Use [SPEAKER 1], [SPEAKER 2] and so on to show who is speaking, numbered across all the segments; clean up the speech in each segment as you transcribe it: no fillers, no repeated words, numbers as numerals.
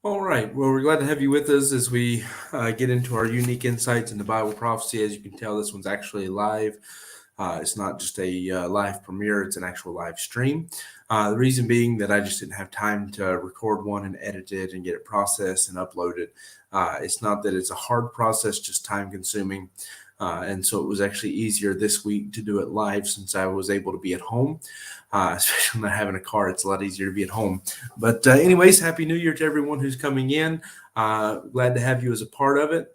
[SPEAKER 1] All right. Well, we're glad to have you with us as we get into our unique insights into Bible prophecy. As you can tell, this one's actually live. It's not just a live premiere, it's an actual live stream. The reason being that I just didn't have time to record one and edit it and get it processed and upload it. It's not that it's a hard process, just time consuming. And so it was actually easier this week to do it live since I was able to be at home, especially not having a car. It's a lot easier to be at home. But anyways, Happy New Year to everyone who's coming in. Glad to have you as a part of it.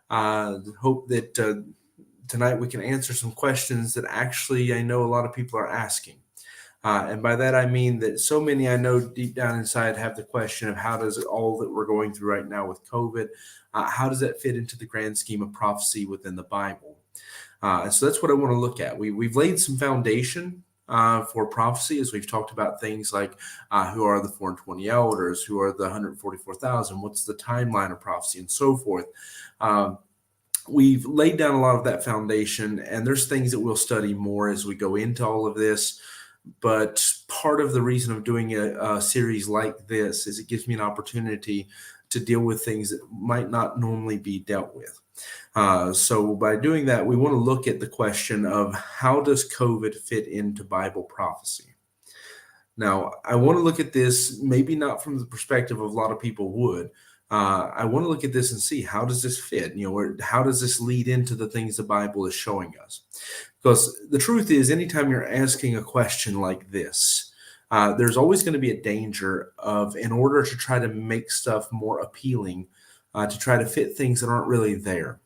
[SPEAKER 1] Hope that tonight we can answer some questions that actually I know a lot of people are asking. And by that, I mean that so many I know deep down inside have the question of how does all that we're going through right now with COVID, how does that fit into the grand scheme of prophecy within the Bible? And so that's what I want to look at. We've laid some foundation for prophecy as we've talked about things like who are the 420 elders, who are the 144,000, what's the timeline of prophecy, and so forth. We've laid down a lot of that foundation, and there's things that we'll study more as we go into all of this. But part of the reason of doing a series like this is it gives me an opportunity to deal with things that might not normally be dealt with. So by doing that, we want to look at the question of how does COVID fit into Bible prophecy? Now, I want to look at this maybe not from the perspective of a lot of people would. I want to look at this and see how does this fit? How does this lead into the things the Bible is showing us? Because the truth is, anytime you're asking a question like this, there's always going to be a danger of, in order to try to make stuff more appealing, to try to fit things that aren't really there.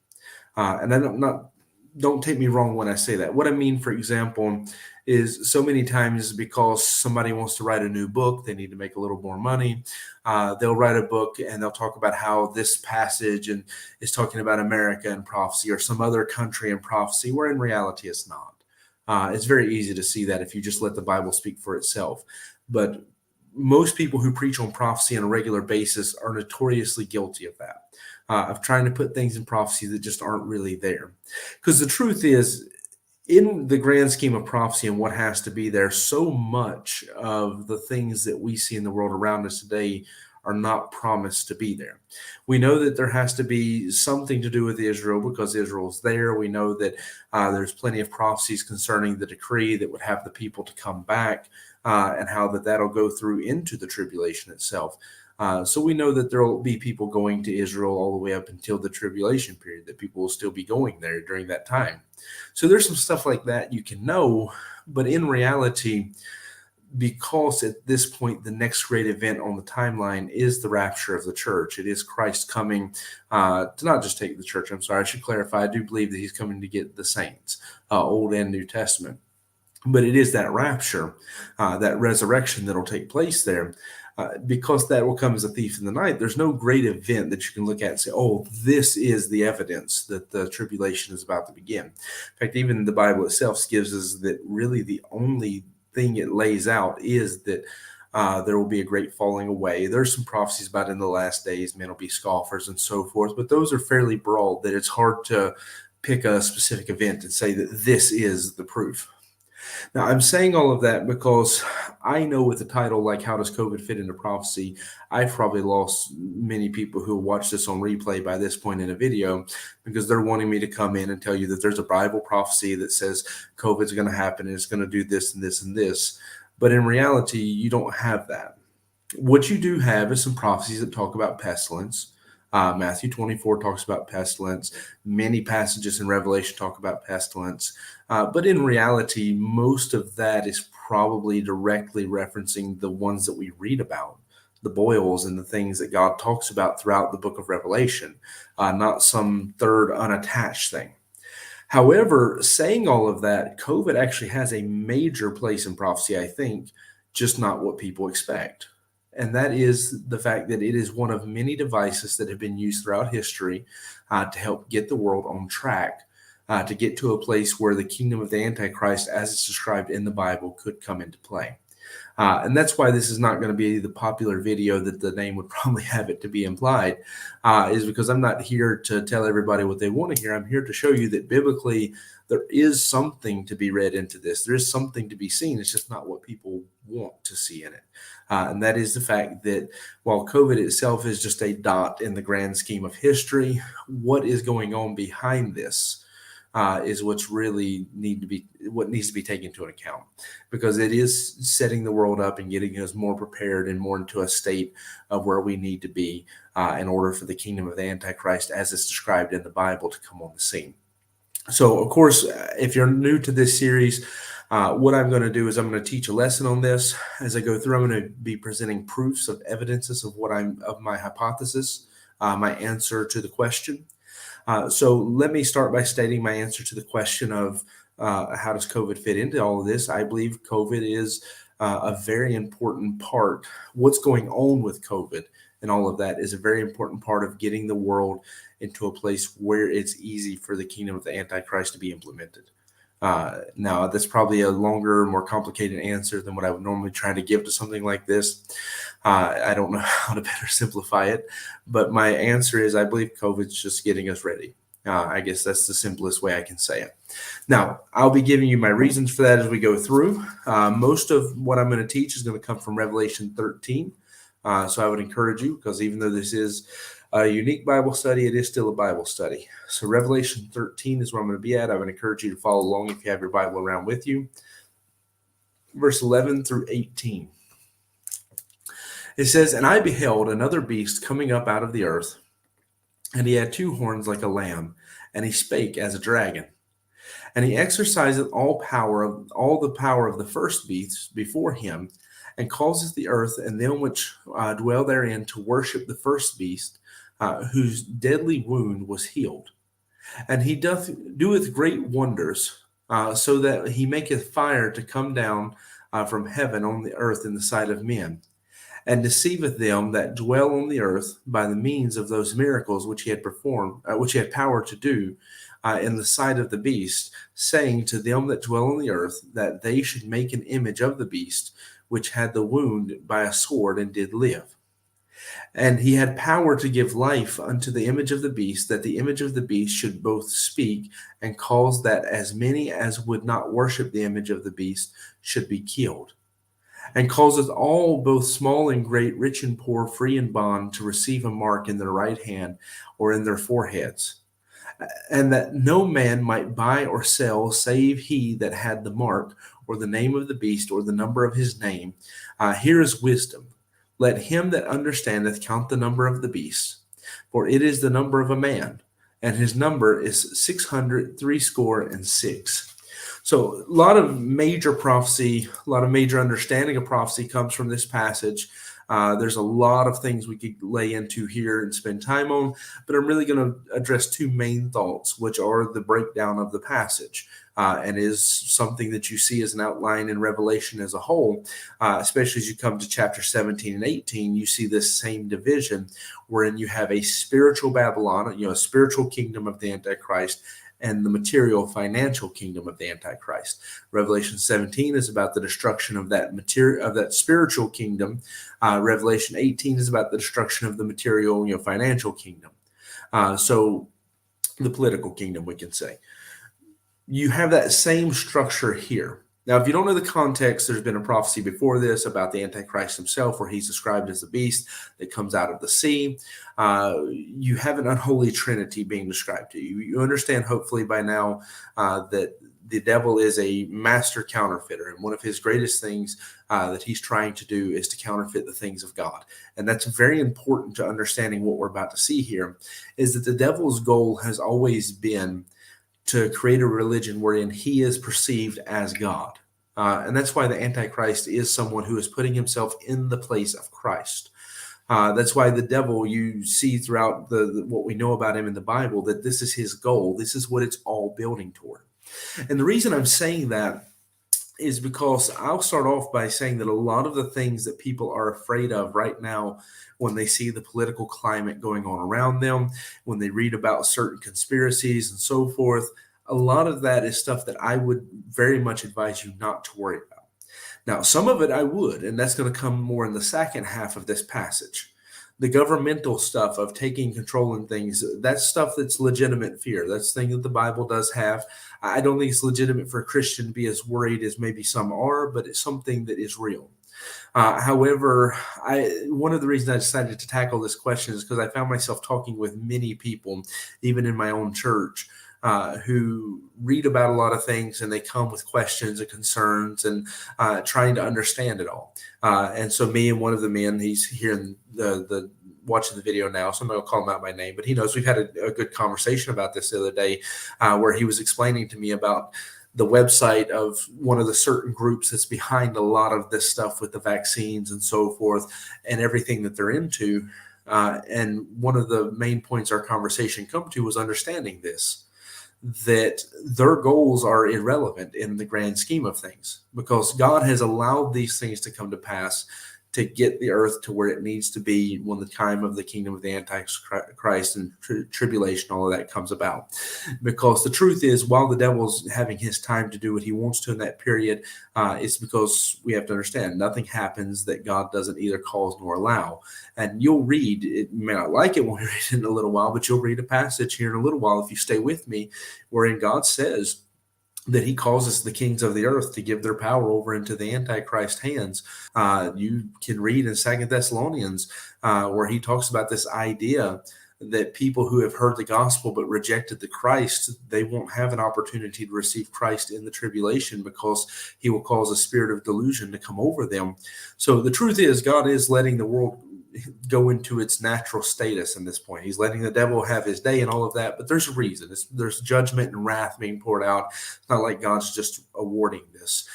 [SPEAKER 1] And I'm not, don't take me wrong when I say that. What I mean, for example, is so many times because somebody wants to write a new book, they need to make a little more money. They'll write a book and they'll talk about how this passage and is talking about America and prophecy or some other country and prophecy, where in reality it's not. It's very easy to see that if you just let the Bible speak for itself. But most people who preach on prophecy on a regular basis are notoriously guilty of that, of trying to put things in prophecy that just aren't really there. Because the truth is, in the grand scheme of prophecy and what has to be there, so much of the things that we see in the world around us today are not promised to be there. We know that there has to be something to do with Israel because Israel's there. We know that there's plenty of prophecies concerning the decree that would have the people to come back, and how that'll go through into the tribulation itself. So we know that there will be people going to Israel all the way up until the tribulation period, that people will still be going there during that time. So there's some stuff like that you can know, but in reality, because at this point the next great event on the timeline is the rapture of the church. It is Christ coming to not just take the church. I'm sorry, I should clarify. I do believe that he's coming to get the saints, Old and New Testament. But it is that rapture, that resurrection that'll take place there. Because that will come as a thief in the night, there's no great event that you can look at and say, oh, this is the evidence that the tribulation is about to begin. In fact, even the Bible itself gives us that really the only thing it lays out is that there will be a great falling away. There's some prophecies about in the last days, men will be scoffers and so forth, but those are fairly broad that it's hard to pick a specific event and say that this is the proof. Now, I'm saying all of that because I know with a title like How Does COVID Fit into Prophecy, I've probably lost many people who watch this on replay by this point in a video because they're wanting me to come in and tell you that there's a Bible prophecy that says COVID's going to happen and it's going to do this and this and this. But in reality, you don't have that. What you do have is some prophecies that talk about pestilence. Matthew 24 talks about pestilence. Many passages in Revelation talk about pestilence. But in reality, most of that is probably directly referencing the ones that we read about, the boils and the things that God talks about throughout the book of Revelation, not some third unattached thing. However, saying all of that, COVID actually has a major place in prophecy, I think, just not what people expect. And that is the fact that it is one of many devices that have been used throughout history to help get the world on track, to get to a place where the kingdom of the Antichrist, as it's described in the Bible, could come into play. And that's why this is not going to be the popular video that the name would probably have it to be implied, is because I'm not here to tell everybody what they want to hear. I'm here to show you that biblically there is something to be read into this. There is something to be seen. It's just not what people want to see in it. And that is the fact that while COVID itself is just a dot in the grand scheme of history, what is going on behind this is what needs to be taken into account, because it is setting the world up and getting us more prepared and more into a state of where we need to be in order for the kingdom of the Antichrist, as it's described in the Bible, to come on the scene. So, of course, if you're new to this series, what I'm going to do is I'm going to teach a lesson on this. As I go through, I'm going to be presenting proofs of evidences of my hypothesis, my answer to the question. So let me start by stating my answer to the question of how does COVID fit into all of this. I believe COVID is a very important part. What's going on with COVID and all of that is a very important part of getting the world into a place where it's easy for the kingdom of the Antichrist to be implemented. Now, that's probably a longer, more complicated answer than what I would normally try to give to something like this. I don't know how to better simplify it, but my answer is I believe COVID's just getting us ready. I guess that's the simplest way I can say it. Now, I'll be giving you my reasons for that as we go through. Most of what I'm going to teach is going to come from Revelation 13. So I would encourage you, because even though this is a unique Bible study, it is still a Bible study. So Revelation 13 is where I'm going to be at. I would encourage you to follow along if you have your Bible around with you. Verse 11 through 18. It says, "And I beheld another beast coming up out of the earth, and he had 2 horns like a lamb, and he spake as a dragon. And he exerciseth all the power of the first beast before him, and causeth the earth and them which dwell therein to worship the first beast, whose deadly wound was healed. And he doeth great wonders, so that he maketh fire to come down from heaven on the earth in the sight of men, and deceiveth them that dwell on the earth by the means of those miracles which he had performed, which he had power to do in the sight of the beast, saying to them that dwell on the earth that they should make an image of the beast, which had the wound by a sword and did live. And he had power to give life unto the image of the beast, that the image of the beast should both speak and cause that as many as would not worship the image of the beast should be killed. And causeth all, both small and great, rich and poor, free and bond, to receive a mark in their right hand or in their foreheads. And that no man might buy or sell, save he that had the mark, or the name of the beast, or the number of his name. Here is wisdom. Let him that understandeth count the number of the beast, for it is the number of a man, and his number is 666. So a lot of major prophecy, a lot of major understanding of prophecy comes from this passage. There's a lot of things we could lay into here and spend time on, but I'm really going to address 2 main thoughts, which are the breakdown of the passage, and is something that you see as an outline in Revelation as a whole, especially as you come to chapter 17 and 18. You see this same division wherein you have a spiritual Babylon, a spiritual kingdom of the Antichrist, and the material financial kingdom of the Antichrist. Revelation 17 is about the destruction of that spiritual kingdom. Revelation 18 is about the destruction of the material, financial kingdom. So the political kingdom, we can say. You have that same structure here. Now, if you don't know the context, there's been a prophecy before this about the Antichrist himself, where he's described as the beast that comes out of the sea. You have an unholy trinity being described to you. You understand, hopefully, by now that the devil is a master counterfeiter, and one of his greatest things that he's trying to do is to counterfeit the things of God. And that's very important to understanding what we're about to see here, is that the devil's goal has always been to create a religion wherein he is perceived as God. And that's why the Antichrist is someone who is putting himself in the place of Christ. That's why the devil, you see throughout what we know about him in the Bible, that this is his goal. This is what it's all building toward. And the reason I'm saying that is because I'll start off by saying that a lot of the things that people are afraid of right now, when they see the political climate going on around them, when they read about certain conspiracies and so forth, a lot of that is stuff that I would very much advise you not to worry about. Now, some of it I would, and that's going to come more in the second half of this passage. The governmental stuff of taking control and things, that's stuff that's legitimate fear. That's the thing that the Bible does have. I don't think it's legitimate for a Christian to be as worried as maybe some are, but it's something that is real. However, one of the reasons I decided to tackle this question is because I found myself talking with many people, even in my own church, who read about a lot of things and they come with questions and concerns and trying to understand it all. And so me and one of the men, he's here in the watching the video now, so I'm going to call him out by name, but he knows we've had a good conversation about this the other day where he was explaining to me about the website of one of the certain groups that's behind a lot of this stuff with the vaccines and so forth and everything that they're into. And one of the main points our conversation come to was understanding this, that their goals are irrelevant in the grand scheme of things, because God has allowed these things to come to pass to get the earth to where it needs to be when the time of the kingdom of the Antichrist and tribulation, all of that comes about. Because the truth is, while the devil's having his time to do what he wants to in that period, it's because we have to understand nothing happens that God doesn't either cause nor allow. And you'll read, you may not like it when we read it in a little while, but you'll read a passage here in a little while, if you stay with me, wherein God says that he causes the kings of the earth to give their power over into the Antichrist hands. You can read in 2 Thessalonians where he talks about this idea that people who have heard the gospel but rejected the Christ, they won't have an opportunity to receive Christ in the tribulation because he will cause a spirit of delusion to come over them. So the truth is, God is letting the world go into its natural status in this point. He's letting the devil have his day and all of that, but there's a reason. There's judgment and wrath being poured out. It's not like God's just awarding this.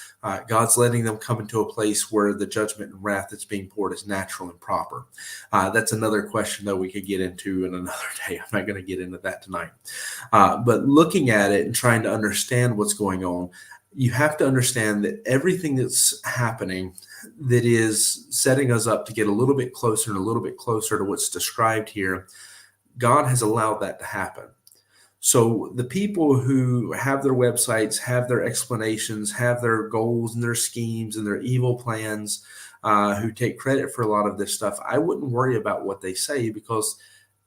[SPEAKER 1] God's letting them come into a place where the judgment and wrath that's being poured is natural and proper. That's another question that we could get into in another day. I'm not going to get into that tonight. But looking at it and trying to understand what's going on, you have to understand that everything that's happening that is setting us up to get a little bit closer and a little bit closer to what's described here, God has allowed that to happen. So the people who have their websites, have their explanations, have their goals and their schemes and their evil plans, who take credit for a lot of this stuff, I wouldn't worry about what they say, because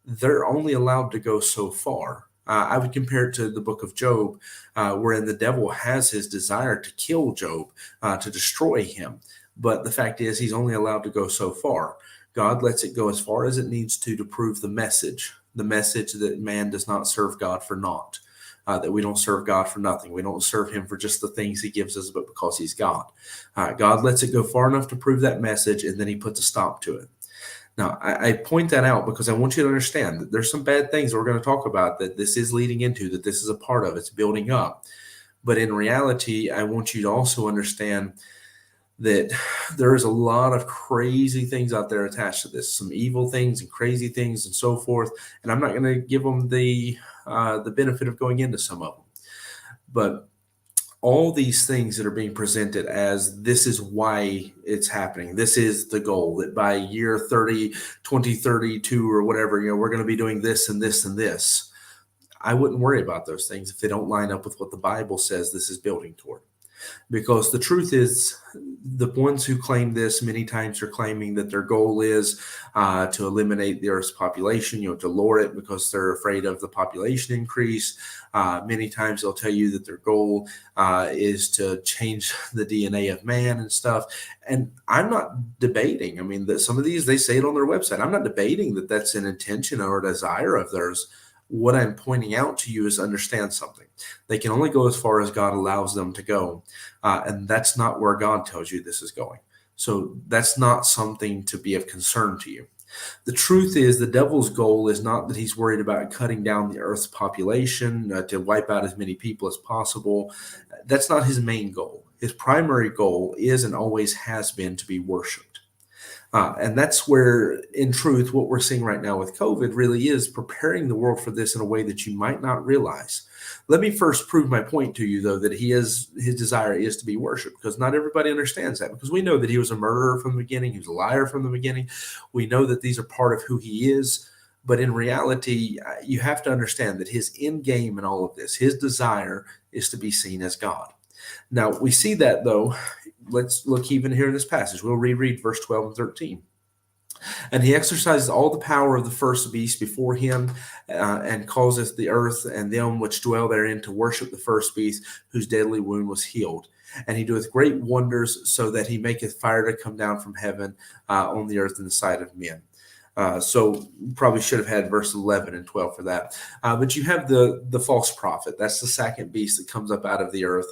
[SPEAKER 1] they're only allowed to go so far. I would compare it to the book of Job, wherein the devil has his desire to kill Job, to destroy him. But the fact is, he's only allowed to go so far. God lets it go as far as it needs to prove the message that man does not serve God for naught, that we don't serve God for nothing. We don't serve him for just the things he gives us, but because he's God. God lets it go far enough to prove that message, and then he puts a stop to it. Now, I point that out because I want you to understand that there's some bad things that we're going to talk about that this is leading into, that this is a part of, it's building up. But in reality, I want you to also understand that there is a lot of crazy things out there attached to this, some evil things and crazy things and so forth. And I'm not going to give them the benefit of going into some of them. But all these things that are being presented as this is why it's happening. This is the goal, that by year 2032 or whatever, we're going to be doing this and this and this. I wouldn't worry about those things if they don't line up with what the Bible says this is building toward. Because the truth is, the ones who claim this many times are claiming that their goal is to eliminate the Earth's population, to lower it because they're afraid of the population increase. Many times they'll tell you that their goal is to change the DNA of man and stuff. And I'm not debating. I mean, that some of these, they say it on their website. I'm not debating that that's an intention or a desire of theirs. What I'm pointing out to you is understand something. They can only go as far as God allows them to go. And that's not where God tells you this is going. So that's not something to be of concern to you. The truth is, the devil's goal is not that he's worried about cutting down the earth's population to wipe out as many people as possible. That's not his main goal. His primary goal is and always has been to be worshiped. And that's where, in truth, what we're seeing right now with COVID really is preparing the world for this in a way that you might not realize. Let me first prove my point to you, though, that his desire is to be worshiped, because not everybody understands that. Because we know that he was a murderer from the beginning. He was a liar from the beginning. We know that these are part of who he is. But in reality, you have to understand that his end game in all of this, his desire is to be seen as God. Now, we see that, though. Let's look even here in this passage. We'll reread verse 12 and 13. And he exercises all the power of the first beast before him, and causeth the earth and them which dwell therein to worship the first beast, whose deadly wound was healed. And he doeth great wonders, so that he maketh fire to come down from heaven on the earth in the sight of men. So probably should have had verse 11 and 12 for that. But you have the false prophet. That's the second beast that comes up out of the earth,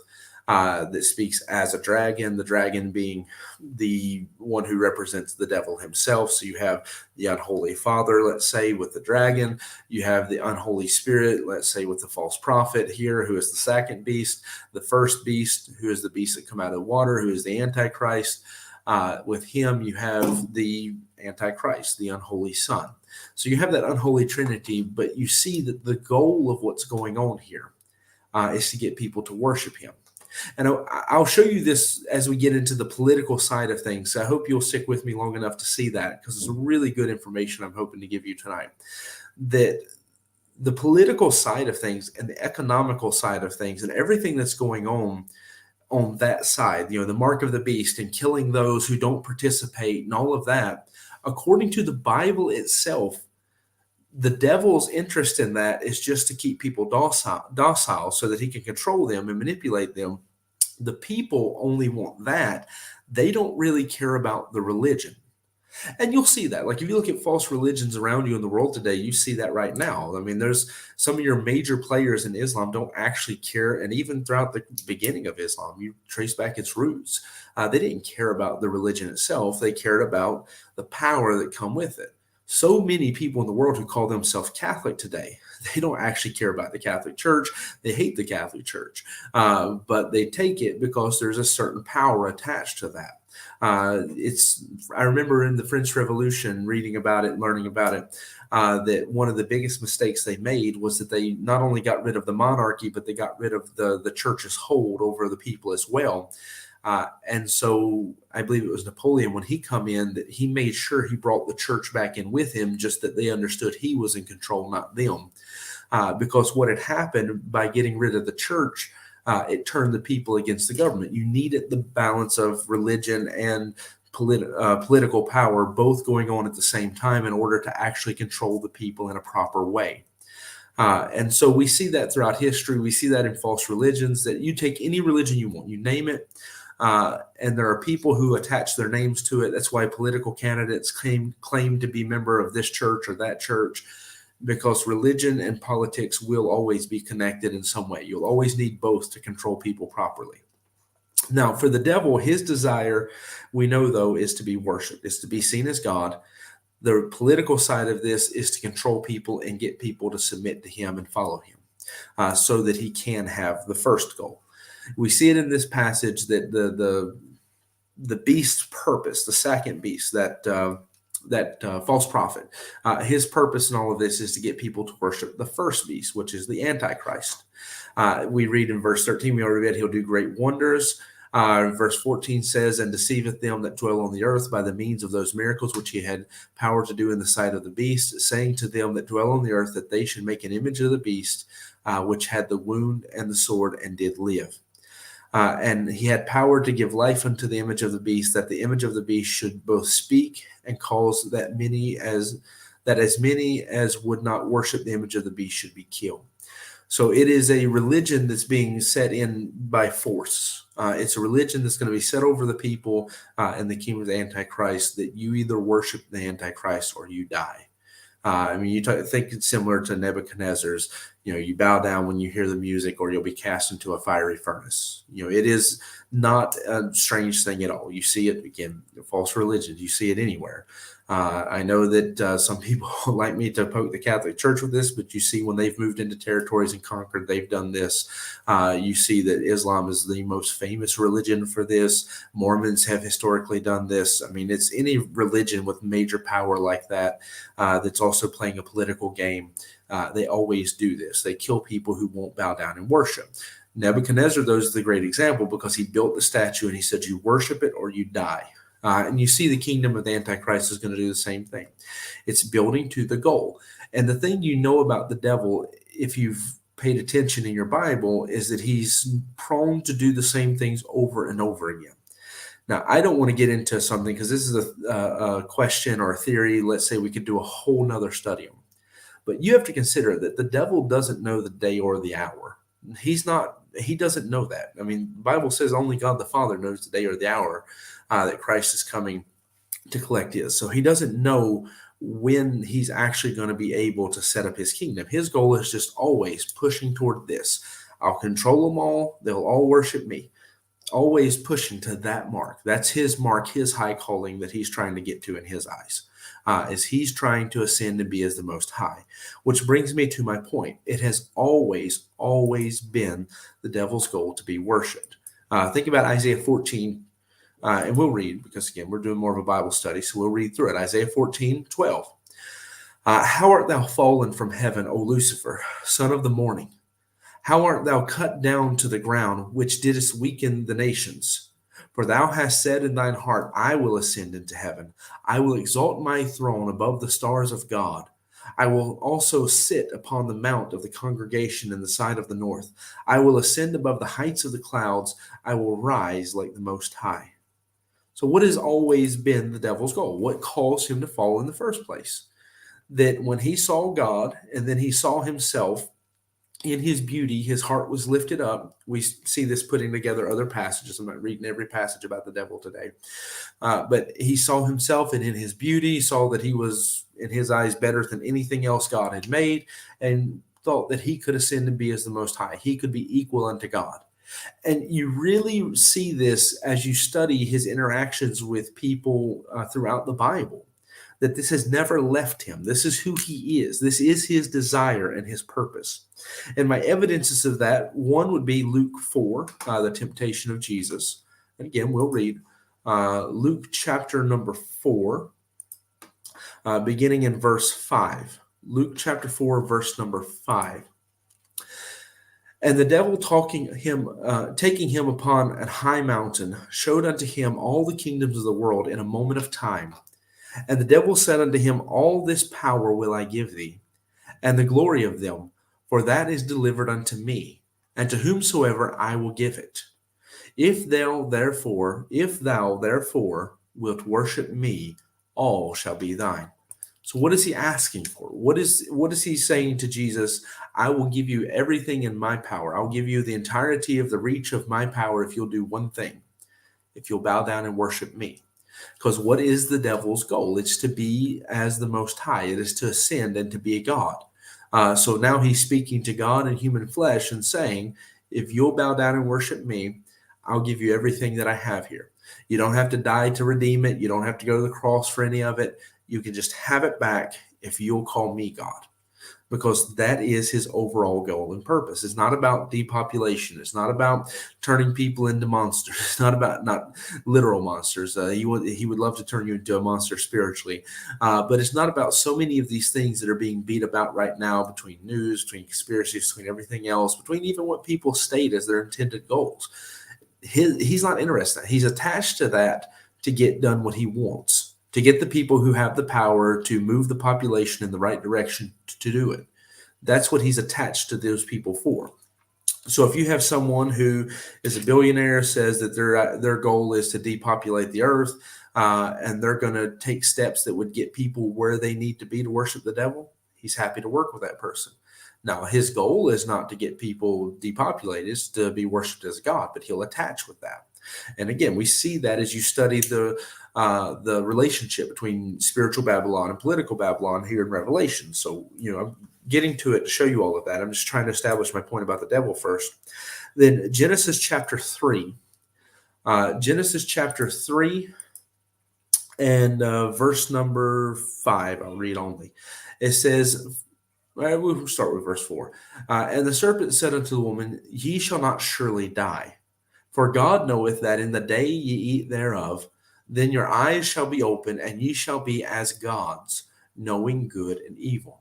[SPEAKER 1] that speaks as a dragon, the dragon being the one who represents the devil himself. So you have the unholy father, let's say, with the dragon. You have the unholy spirit, let's say, with the false prophet here, who is the second beast. The first beast, who is the beast that come out of the water, who is the Antichrist. With him, you have the Antichrist, the unholy son. So you have that unholy trinity, but you see that the goal of what's going on here is to get people to worship him. And I'll show you this as we get into the political side of things. So I hope you'll stick with me long enough to see that, because it's really good information I'm hoping to give you tonight. That the political side of things and the economical side of things and everything that's going on that side, the mark of the beast and killing those who don't participate and all of that, according to the Bible itself, the devil's interest in that is just to keep people docile so that he can control them and manipulate them. The people only want that. They don't really care about the religion. And you'll see that. Like if you look at false religions around you in the world today, you see that right now. I mean, there's some of your major players in Islam don't actually care. And even throughout the beginning of Islam, you trace back its roots. They didn't care about the religion itself. They cared about the power that come with it. So many people in the world who call themselves Catholic today, they don't actually care about the Catholic Church. They hate the Catholic Church, but they take it because there's a certain power attached to that. I remember in the French Revolution reading about it, learning about it, that one of the biggest mistakes they made was that they not only got rid of the monarchy, but they got rid of the church's hold over the people as well. And so I believe it was Napoleon, when he come in, that he made sure he brought the church back in with him, just that they understood he was in control, not them. Because what had happened by getting rid of the church, it turned the people against the government. You needed the balance of religion and political power both going on at the same time in order to actually control the people in a proper way. And so we see that throughout history. We see that in false religions, that you take any religion you want, you name it, and there are people who attach their names to it. That's why political candidates claim to be member of this church or that church, because religion and politics will always be connected in some way. You'll always need both to control people properly. Now, for the devil, his desire, we know, though, is to be worshiped, is to be seen as God. The political side of this is to control people and get people to submit to him and follow him, so that he can have the first goal. We see it in this passage that the beast's purpose, the second beast, that false prophet, his purpose in all of this is to get people to worship the first beast, which is the Antichrist. We read in verse 13, we already read, he'll do great wonders. Verse 14 says, and deceiveth them that dwell on the earth by the means of those miracles which he had power to do in the sight of the beast, saying to them that dwell on the earth that they should make an image of the beast, which had the wound and the sword and did live. And he had power to give life unto the image of the beast, that the image of the beast should both speak and cause as many as would not worship the image of the beast should be killed. So it is a religion that's being set in by force. It's a religion that's going to be set over the people in the kingdom of the Antichrist, that you either worship the Antichrist or you die. I mean, you think it's similar to Nebuchadnezzar's, you bow down when you hear the music or you'll be cast into a fiery furnace. It is not a strange thing at all. You see it, again, false religions. You see it anywhere. I know that some people like me to poke the Catholic Church with this, but you see when they've moved into territories and conquered, they've done this. You see that Islam is the most famous religion for this. Mormons have historically done this. I mean, it's any religion with major power like that, that's also playing a political game. They always do this. They kill people who won't bow down and worship. Nebuchadnezzar, though, is the great example, because he built the statue and he said, you worship it or you die. And you see the kingdom of the Antichrist is going to do the same thing. It's building to the goal. And the thing about the devil, if you've paid attention in your Bible, is that he's prone to do the same things over and over again. Now, I don't want to get into something because this is a question or a theory. Let's say we could do a whole nother study on. But you have to consider that the devil doesn't know the day or the hour. He doesn't know that. I mean, the Bible says only God the Father knows the day or the hour that Christ is coming to collect his. So he doesn't know when he's actually going to be able to set up his kingdom. His goal is just always pushing toward this. I'll control them all. They'll all worship me. Always pushing to that mark. That's his mark, his high calling that he's trying to get to in his eyes. As he's trying to ascend and be as the most high. Which brings me to my point. It has always, always been the devil's goal to be worshipped. Think about Isaiah 14, and we'll read, because again, we're doing more of a Bible study, so we'll read through it. Isaiah 14:12. How art thou fallen from heaven, O Lucifer, son of the morning? How art thou cut down to the ground, which didst weaken the nations? For thou hast said in thine heart, I will ascend into heaven. I will exalt my throne above the stars of God. I will also sit upon the mount of the congregation in the side of the north. I will ascend above the heights of the clouds. I will rise like the Most High. So what has always been the devil's goal? What caused him to fall in the first place? That when he saw God and then he saw himself in his beauty, his heart was lifted up. We see this putting together other passages. I'm not reading every passage about the devil today. But he saw himself, and in his beauty, he saw that he was, in his eyes, better than anything else God had made, and thought that he could ascend and be as the Most High. He could be equal unto God. And you really see this as you study his interactions with people throughout the Bible, that this has never left him. This is who he is. This is his desire and his purpose. And my evidences of that, one would be Luke 4, the temptation of Jesus. And again, we'll read Luke chapter number 4, beginning in verse 5. Luke chapter 4, verse number 5. And the devil taking him upon a high mountain, showed unto him all the kingdoms of the world in a moment of time. And the devil said unto him, All this power will I give thee, and the glory of them, for that is delivered unto me, and to whomsoever I will give it. If thou therefore wilt worship me, all shall be thine. So what is he asking for? What is he saying to Jesus? I will give you everything in my power. I'll give you the entirety of the reach of my power if you'll do one thing, if you'll bow down and worship me. Because what is the devil's goal? It's to be as the Most High. It is to ascend and to be a God. So now he's speaking to God in human flesh and saying, if you'll bow down and worship me, I'll give you everything that I have here. You don't have to die to redeem it. You don't have to go to the cross for any of it. You can just have it back if you'll call me God. Because that is his overall goal and purpose. It's not about depopulation. It's not about turning people into monsters. It's not about not literal monsters. He would love to turn you into a monster spiritually. But it's not about so many of these things that are being beat about right now between news, between conspiracies, between everything else, between even what people state as their intended goals. He's not interested. He's attached to that to get done what he wants, to get the people who have the power to move the population in the right direction to do it. That's what he's attached to those people for. So if you have someone who is a billionaire, says that their goal is to depopulate the earth, and they're going to take steps that would get people where they need to be to worship the devil, he's happy to work with that person. Now, his goal is not to get people depopulated, it's to be worshipped as God, but he'll attach with that. And again, we see that as you study the relationship between spiritual Babylon and political Babylon here in Revelation. So, I'm getting to it to show you all of that. I'm just trying to establish my point about the devil first. Then Genesis chapter 3. Genesis chapter 3 and verse number 5. I'll read only. It says, we'll start with verse 4. And the serpent said unto the woman, Ye shall not surely die. For God knoweth that in the day ye eat thereof, then your eyes shall be open, and ye shall be as gods, knowing good and evil.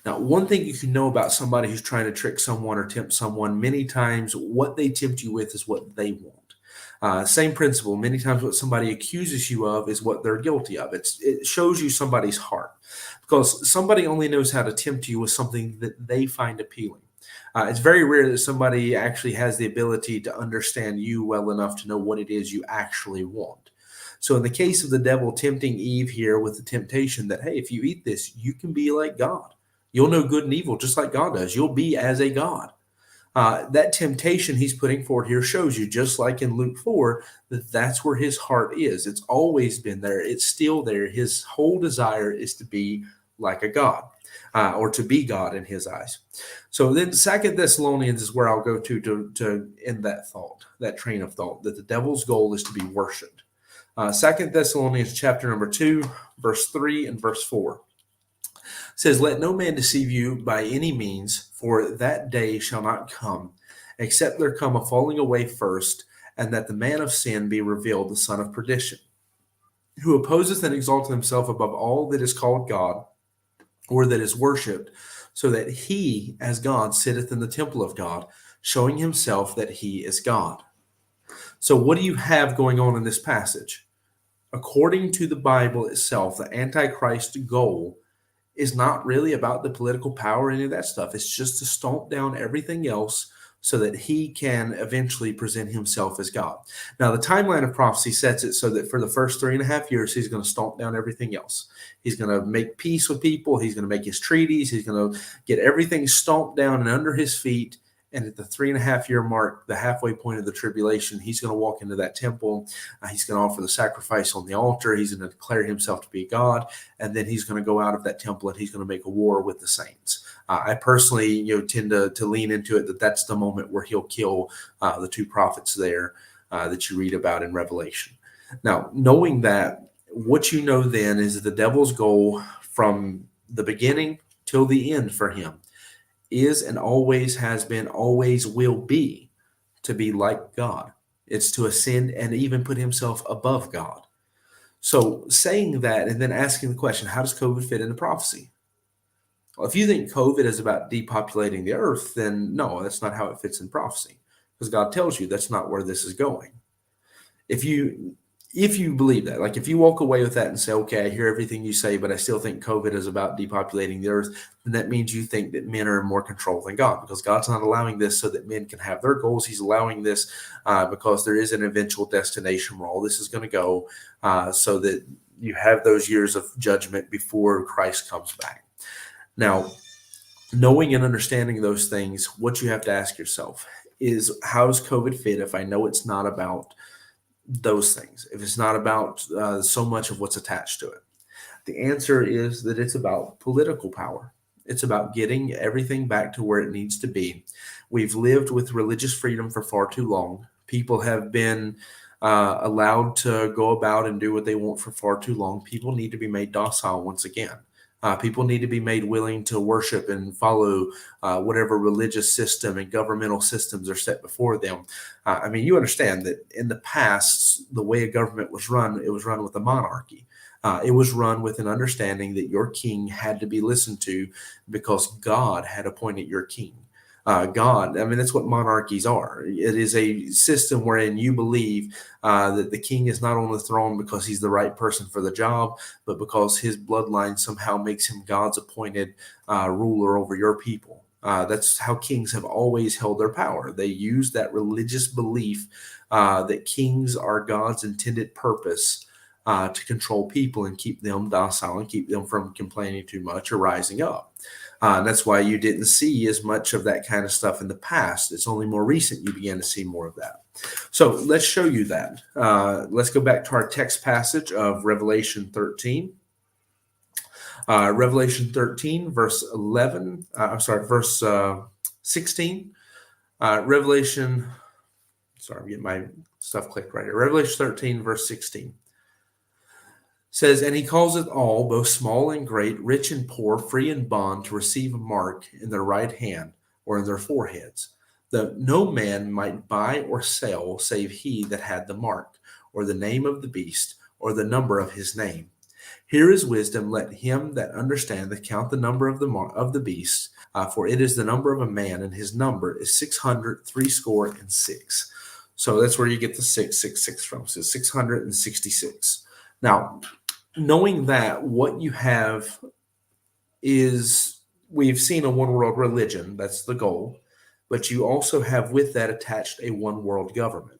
[SPEAKER 1] Now, one thing you can know about somebody who's trying to trick someone or tempt someone, many times what they tempt you with is what they want. Same principle. Many times what somebody accuses you of is what they're guilty of. It shows you somebody's heart, because somebody only knows how to tempt you with something that they find appealing. It's very rare that somebody actually has the ability to understand you well enough to know what it is you actually want. So, in the case of the devil tempting Eve here with the temptation that, hey, if you eat this, you can be like God. You'll know good and evil just like God does. You'll be as a God. That temptation he's putting forward here shows you, just like in Luke 4, that that's where his heart is. It's always been there. It's still there. His whole desire is to be like a God, or to be God in his eyes. So then Second Thessalonians is where I'll go to end that thought, that train of thought, that the devil's goal is to be worshipped. 2 Thessalonians chapter number 2, verse 3 and verse 4 says, "Let no man deceive you by any means, for that day shall not come, except there come a falling away first, and that the man of sin be revealed, the son of perdition, who opposeth and exalteth himself above all that is called God, or that is worshipped, so that he, as God, sitteth in the temple of God, showing himself that he is God." So, what do you have going on in this passage? According to the Bible itself, the Antichrist goal is not really about the political power or any of that stuff. It's just to stomp down everything else so that he can eventually present himself as God. Now, the timeline of prophecy sets it so that for the first 3.5 years, he's going to stomp down everything else. He's going to make peace with people. He's going to make his treaties. He's going to get everything stomped down and under his feet. And at the 3.5 year mark, the halfway point of the tribulation, he's going to walk into that temple. He's going to offer the sacrifice on the altar. He's going to declare himself to be God. And then he's going to go out of that temple and he's going to make a war with the saints. I personally, tend to lean into it that that's the moment where he'll kill the two prophets there that you read about in Revelation. Now, knowing that, what you know then is that the devil's goal from the beginning till the end for him is and always has been, always will be, to be like God. It's to ascend and even put himself above God. So saying that and then asking the question, how does COVID fit into prophecy? Well, if you think COVID is about depopulating the earth, then no, that's not how it fits in prophecy, because God tells you that's not where this is going. If you believe that, like if you walk away with that and say, okay, I hear everything you say, but I still think COVID is about depopulating the earth, then that means you think that men are in more control than God, because God's not allowing this so that men can have their goals. He's allowing this because there is an eventual destination where all this is going to go, so that you have those years of judgment before Christ comes back. Now, knowing and understanding those things, what you have to ask yourself is, how does COVID fit if I know it's not about those things, if it's not about so much of what's attached to it? The answer is that it's about political power. It's about getting everything back to where it needs to be. We've lived with religious freedom for far too long. People have been allowed to go about and do what they want for far too long. People need to be made docile once again. People need to be made willing to worship and follow whatever religious system and governmental systems are set before them. I mean, you understand that in the past, the way a government was run, it was run with a monarchy. It was run with an understanding that your king had to be listened to because God had appointed your king. God, I mean, that's what monarchies are. It is a system wherein you believe that the king is not on the throne because he's the right person for the job, but because his bloodline somehow makes him God's appointed ruler over your people. That's how kings have always held their power. They use that religious belief that kings are God's intended purpose to control people and keep them docile and keep them from complaining too much or rising up. And that's why you didn't see as much of that kind of stuff in the past. It's only more recent you began to see more of that. So let's show you that. Let's go back to our text passage of Revelation 13. Revelation 13, verse 11. Verse 16. I'm getting my stuff clicked right here. Revelation 13, verse 16. Says, "And he causeth all, both small and great, rich and poor, free and bond, to receive a mark in their right hand or in their foreheads, that no man might buy or sell save he that had the mark, or the name of the beast, or the number of his name. Here is wisdom. Let him that understandeth count the number of the beast, for it is the number of a man, and his number is 666." So that's where you get the 666 from. So 666. Now, knowing that, what you have is we've seen a one world religion. That's the goal. But you also have with that attached a one world government.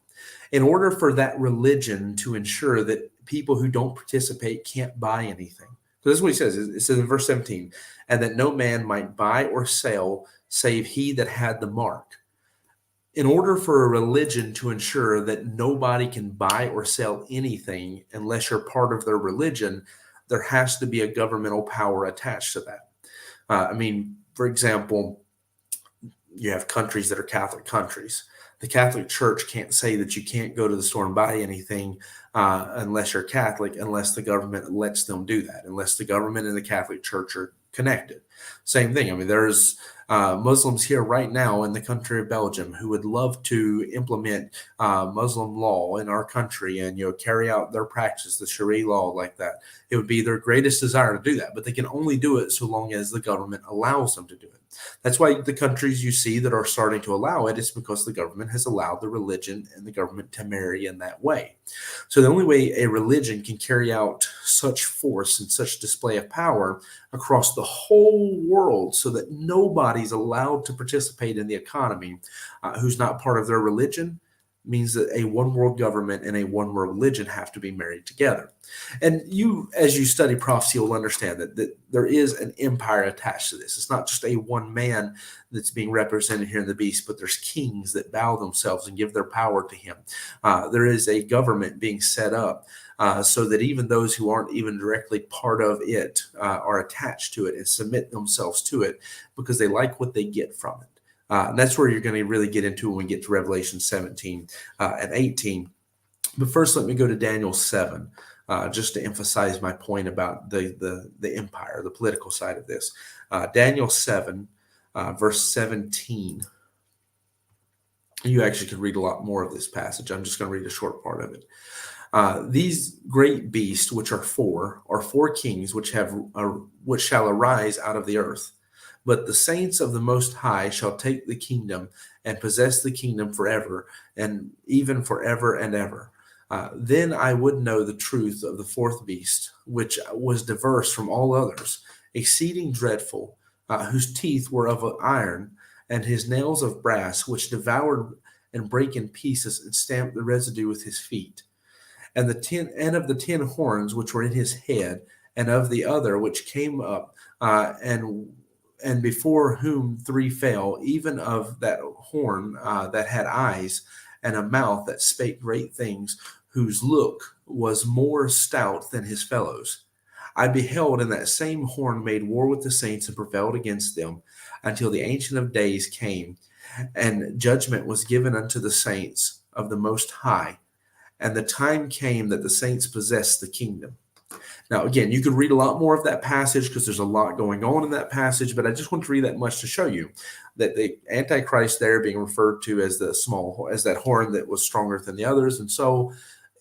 [SPEAKER 1] In order for that religion to ensure that people who don't participate can't buy anything. So this is what he says. It says in verse 17, and that no man might buy or sell save he that had the mark. In order for a religion to ensure that nobody can buy or sell anything unless you're part of their religion, there has to be a governmental power attached to that. For example, you have countries that are Catholic countries. The Catholic Church can't say that you can't go to the store and buy anything unless you're Catholic, unless the government lets them do that, unless the government and the Catholic Church are connected. Same thing. There's Muslims here right now in the country of Belgium who would love to implement Muslim law in our country and carry out their practice, the Sharia law like that. It would be their greatest desire to do that, but they can only do it so long as the government allows them to do it. That's why the countries you see that are starting to allow it is because the government has allowed the religion and the government to marry in that way. So the only way a religion can carry out such force and such display of power across the whole world so that nobody's allowed to participate in the economy who's not part of their religion means that a one world government and a one world religion have to be married together. And you, as you study prophecy, will understand that there is an empire attached to this. It's not just a one man that's being represented here in the beast, but there's kings that bow themselves and give their power to him. There is a government being set up so that even those who aren't even directly part of it are attached to it and submit themselves to it because they like what they get from it. And that's where you're going to really get into when we get to Revelation 17 and 18. But first, let me go to Daniel 7, just to emphasize my point about the empire, the political side of this. Daniel 7, verse 17. You actually could read a lot more of this passage. I'm just going to read a short part of it. These great beasts, which are four kings, which shall arise out of the earth. But the saints of the Most High shall take the kingdom and possess the kingdom forever, and even forever and ever. Then I would know the truth of the fourth beast, which was diverse from all others, exceeding dreadful, whose teeth were of iron, and his nails of brass, which devoured and brake in pieces and stamped the residue with his feet. And of the 10 horns which were in his head, and of the other which came up, and before whom 3 fell, even of that horn that had eyes, and a mouth that spake great things, whose look was more stout than his fellows. I beheld, and that same horn made war with the saints and prevailed against them, until the Ancient of Days came, and judgment was given unto the saints of the Most High. And the time came that the saints possessed the kingdom. Now, again, you could read a lot more of that passage because there's a lot going on in that passage, but I just want to read that much to show you that the Antichrist there being referred to as that horn that was stronger than the others, and so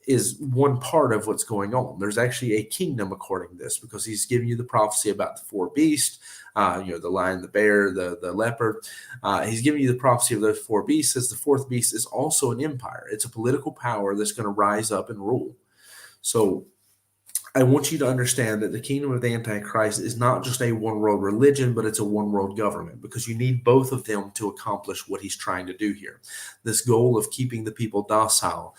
[SPEAKER 1] is one part of what's going on. There's actually a kingdom according to this because he's giving you the prophecy about the 4 beasts, the lion, the bear, the leopard. He's giving you the prophecy of those 4 beasts as the 4th beast is also an empire. It's a political power that's going to rise up and rule. So I want you to understand that the kingdom of the Antichrist is not just a one world religion, but it's a one world government because you need both of them to accomplish what he's trying to do here. This goal of keeping the people docile,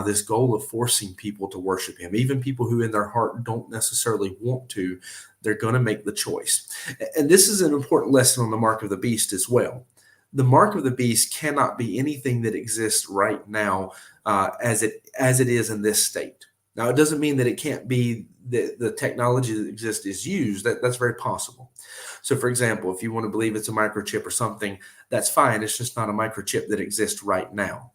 [SPEAKER 1] this goal of forcing people to worship him, even people who in their heart don't necessarily want to, they're going to make the choice. And this is an important lesson on the mark of the beast as well. The mark of the beast cannot be anything that exists right now as it is in this state. Now, it doesn't mean that it can't be the technology that exists is used. That's very possible. So, for example, if you want to believe it's a microchip or something, that's fine. It's just not a microchip that exists right now.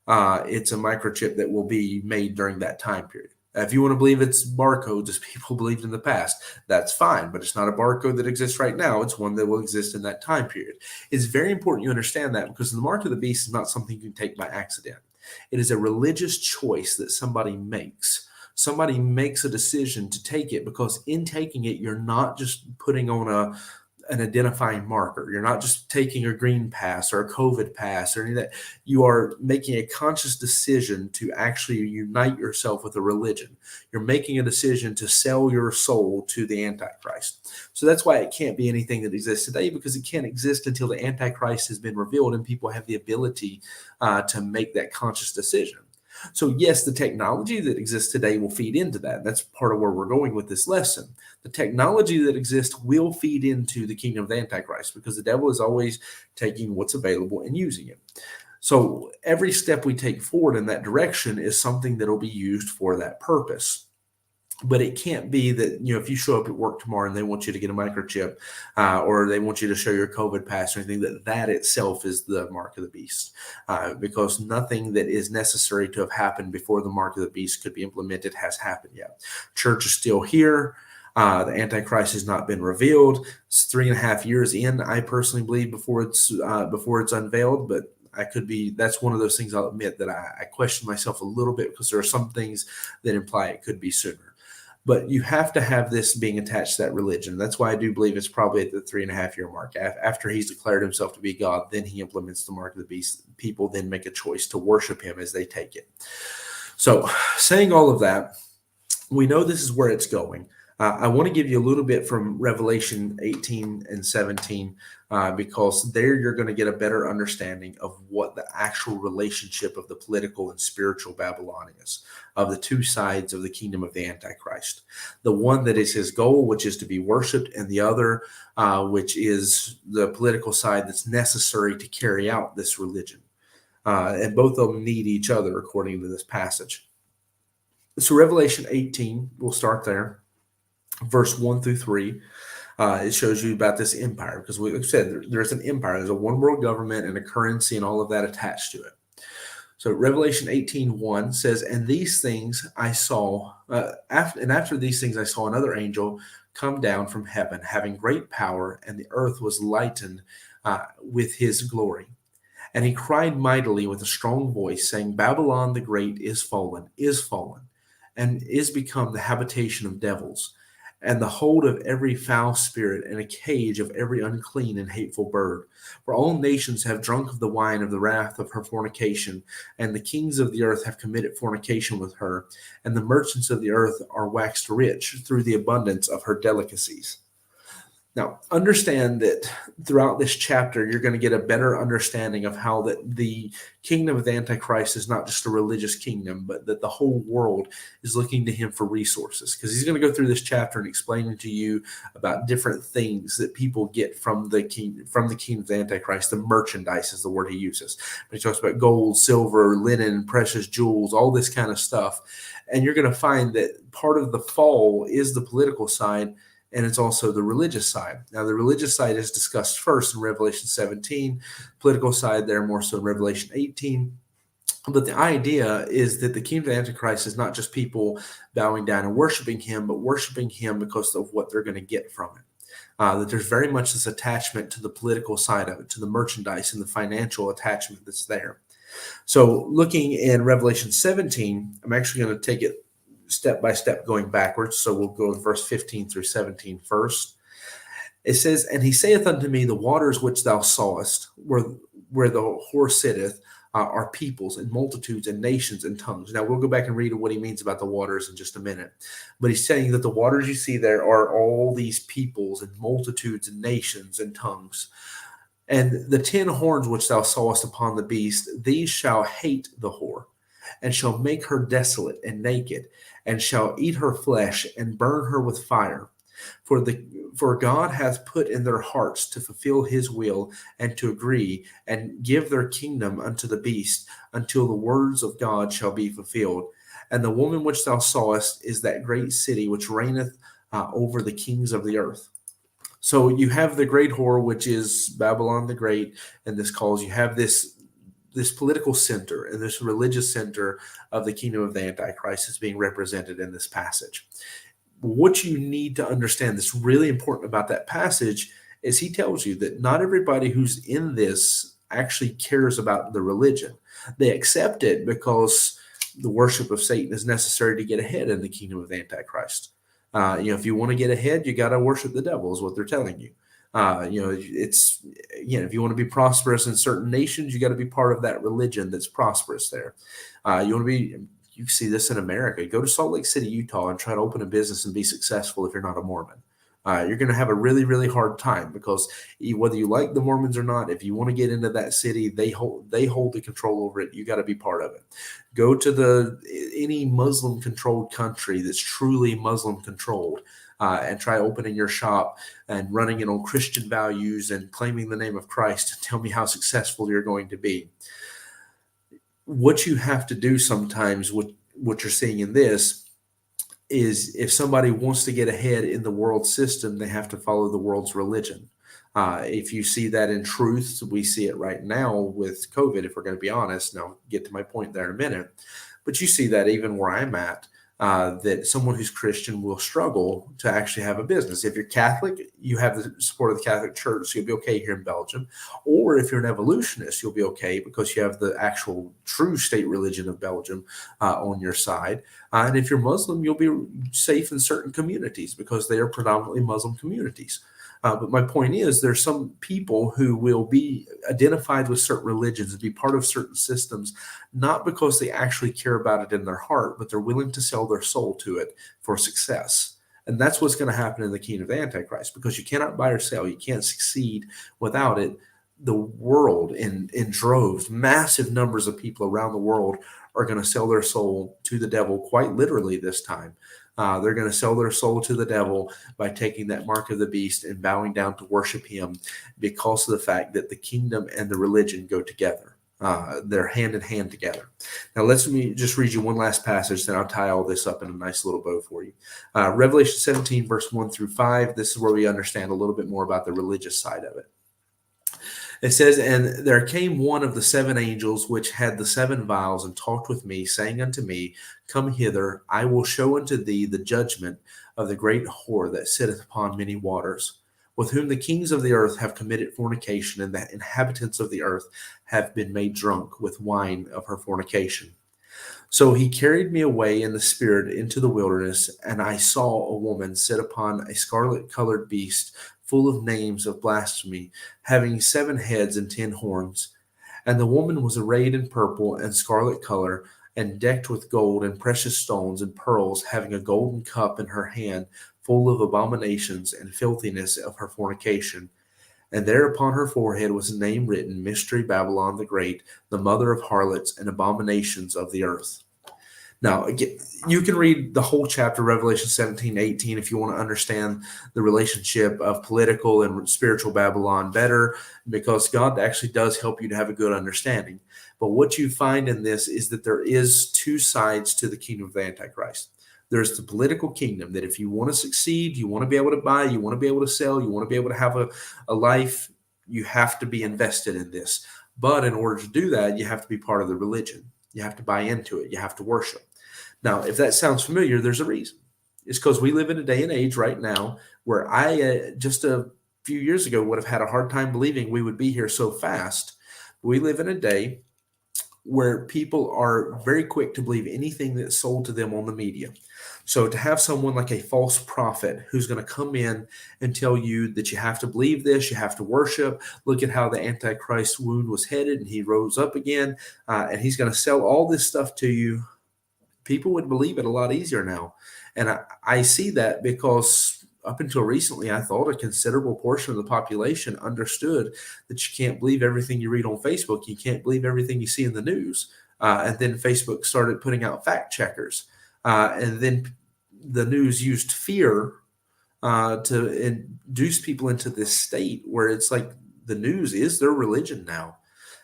[SPEAKER 1] It's a microchip that will be made during that time period. If you want to believe it's barcodes as people believed in the past, that's fine, but it's not a barcode that exists right now. It's one that will exist in that time period. It's very important you understand that because the mark of the beast is not something you can take by accident. It is a religious choice that somebody makes. Somebody makes a decision to take it because in taking it, you're not just putting on an identifying marker. You're not just taking a green pass or a COVID pass or any of that. You are making a conscious decision to actually unite yourself with a religion. You're making a decision to sell your soul to the Antichrist. So that's why it can't be anything that exists today, because it can't exist until the Antichrist has been revealed and people have the ability to make that conscious decision. So yes, the technology that exists today will feed into that. That's part of where we're going with this lesson. The technology that exists will feed into the kingdom of the Antichrist, because the devil is always taking what's available and using it. So every step we take forward in that direction is something that will be used for that purpose. But it can't be that, if you show up at work tomorrow and they want you to get a microchip or they want you to show your COVID pass or anything, that itself is the mark of the beast, because nothing that is necessary to have happened before the mark of the beast could be implemented has happened yet. Church is still here. The Antichrist has not been revealed. It's 3.5 years in, I personally believe, before it's unveiled, but I could be. That's one of those things I'll admit that I question myself a little bit, because there are some things that imply it could be sooner. But you have to have this being attached to that religion. That's why I do believe it's probably at the 3.5 year mark. After he's declared himself to be God, then he implements the mark of the beast. People then make a choice to worship him as they take it. So, saying all of that, we know this is where it's going. I want to give you a little bit from Revelation 18 and 17, because there you're going to get a better understanding of what the actual relationship of the political and spiritual Babylon is, of the two sides of the kingdom of the Antichrist. The one that is his goal, which is to be worshipped, and the other, which is the political side that's necessary to carry out this religion. And both of them need each other, according to this passage. So Revelation 18, we'll start there. Verse 1 through 3, it shows you about this empire, because like I said, there's an empire. There's a one world government and a currency and all of that attached to it. So Revelation 18:1 says, and these things I saw, after these things I saw another angel come down from heaven, having great power, and the earth was lightened with his glory. And he cried mightily with a strong voice, saying, Babylon the great is fallen, and is become the habitation of devils, and the hold of every foul spirit, and a cage of every unclean and hateful bird. For all nations have drunk of the wine of the wrath of her fornication, and the kings of the earth have committed fornication with her, and the merchants of the earth are waxed rich through the abundance of her delicacies. Now, understand that throughout this chapter, you're going to get a better understanding of how that the kingdom of the Antichrist is not just a religious kingdom, but that the whole world is looking to him for resources. Because he's going to go through this chapter and explain to you about different things that people get from the kingdom of the Antichrist. The merchandise is the word he uses. But he talks about gold, silver, linen, precious jewels, all this kind of stuff. And you're going to find that part of the fall is the political side, and it's also the religious side. Now, the religious side is discussed first in Revelation 17, political side there more so in Revelation 18. But the idea is that the kingdom of the Antichrist is not just people bowing down and worshiping him, but worshiping him because of what they're going to get from it. That there's very much this attachment to the political side of it, to the merchandise and the financial attachment that's there. So looking in Revelation 17, I'm actually going to take it step by step going backwards. So we'll go with verse 15 through 17 first. It says, and he saith unto me, the waters which thou sawest, where the whore sitteth, are peoples and multitudes and nations and tongues. Now we'll go back and read what he means about the waters in just a minute. But he's saying that the waters you see there are all these peoples and multitudes and nations and tongues. And the 10 horns which thou sawest upon the beast, these shall hate the whore, and shall make her desolate and naked, and shall eat her flesh, and burn her with fire. For God hath put in their hearts to fulfill his will, and to agree, and give their kingdom unto the beast, until the words of God shall be fulfilled. And the woman which thou sawest is that great city which reigneth over the kings of the earth. So you have the great whore, which is Babylon the Great, and this calls, you have this political center and this religious center of the kingdom of the Antichrist is being represented in this passage. What you need to understand that's really important about that passage is he tells you that not everybody who's in this actually cares about the religion. They accept it because the worship of Satan is necessary to get ahead in the kingdom of the Antichrist. If you want to get ahead, you got to worship the devil is what they're telling you. It's, if you want to be prosperous in certain nations, you got to be part of that religion that's prosperous there. You want to be, you see this in America. Go to Salt Lake City, Utah, and try to open a business and be successful if you're not a Mormon. You're going to have a really, really hard time because whether you like the Mormons or not, if you want to get into that city, they hold the control over it. You got to be part of it. Go to any Muslim controlled country that's truly Muslim controlled. And try opening your shop and running it on Christian values and claiming the name of Christ, and tell me how successful you're going to be. What you have to do sometimes, what you're seeing in this, is if somebody wants to get ahead in the world system, they have to follow the world's religion. If you see that in truth, we see it right now with COVID, if we're going to be honest. And I'll get to my point there in a minute. But you see that even where I'm at, that someone who's Christian will struggle to actually have a business. If you're Catholic, you have the support of the Catholic Church, so you'll be okay here in Belgium. Or if you're an evolutionist, you'll be okay because you have the actual true state religion of Belgium on your side. And if you're Muslim, you'll be safe in certain communities because they are predominantly Muslim communities. But my point is, there's some people who will be identified with certain religions and be part of certain systems, not because they actually care about it in their heart, but they're willing to sell their soul to it for success. And that's what's going to happen in the kingdom of the Antichrist, because you cannot buy or sell. You can't succeed without it. The world in droves, massive numbers of people around the world are going to sell their soul to the devil, quite literally this time. They're going to sell their soul to the devil by taking that mark of the beast and bowing down to worship him, because of the fact that the kingdom and the religion go together. They're hand in hand together. Now, let me just read you one last passage, then I'll tie all this up in a nice little bow for you. Revelation 17, verse 1 through 5. This is where we understand a little bit more about the religious side of it. It says, "And there came one of the seven angels which had the seven vials, and talked with me, saying unto me, Come hither, I will show unto thee the judgment of the great whore that sitteth upon many waters, with whom the kings of the earth have committed fornication, and the inhabitants of the earth have been made drunk with wine of her fornication. So he carried me away in the spirit into the wilderness, and I saw a woman sit upon a scarlet-colored beast, full of names of blasphemy, having 7 heads and 10 horns. And the woman was arrayed in purple and scarlet color, and decked with gold and precious stones and pearls, having a golden cup in her hand, full of abominations and filthiness of her fornication. And there upon her forehead was a name written, Mystery Babylon the Great, the mother of harlots and abominations of the earth." Now, again, you can read the whole chapter, Revelation 17, 18, if you want to understand the relationship of political and spiritual Babylon better, because God actually does help you to have a good understanding. But what you find in this is that there is 2 sides to the kingdom of the Antichrist. There's the political kingdom, that if you want to succeed, you want to be able to buy, you want to be able to sell, you want to be able to have a life, you have to be invested in this. But in order to do that, you have to be part of the religion. You have to buy into it. You have to worship. Now, if that sounds familiar, there's a reason. It's because we live in a day and age right now where I, just a few years ago, would have had a hard time believing we would be here so fast. We live in a day where people are very quick to believe anything that's sold to them on the media. So to have someone like a false prophet who's going to come in and tell you that you have to believe this, you have to worship, look at how the Antichrist wound was headed and he rose up again, and he's going to sell all this stuff to you, people would believe it a lot easier now. And I see that because up until recently, I thought a considerable portion of the population understood that you can't believe everything you read on Facebook. You can't believe everything you see in the news. And then Facebook started putting out fact checkers. And then the news used fear to induce people into this state where it's like the news is their religion now.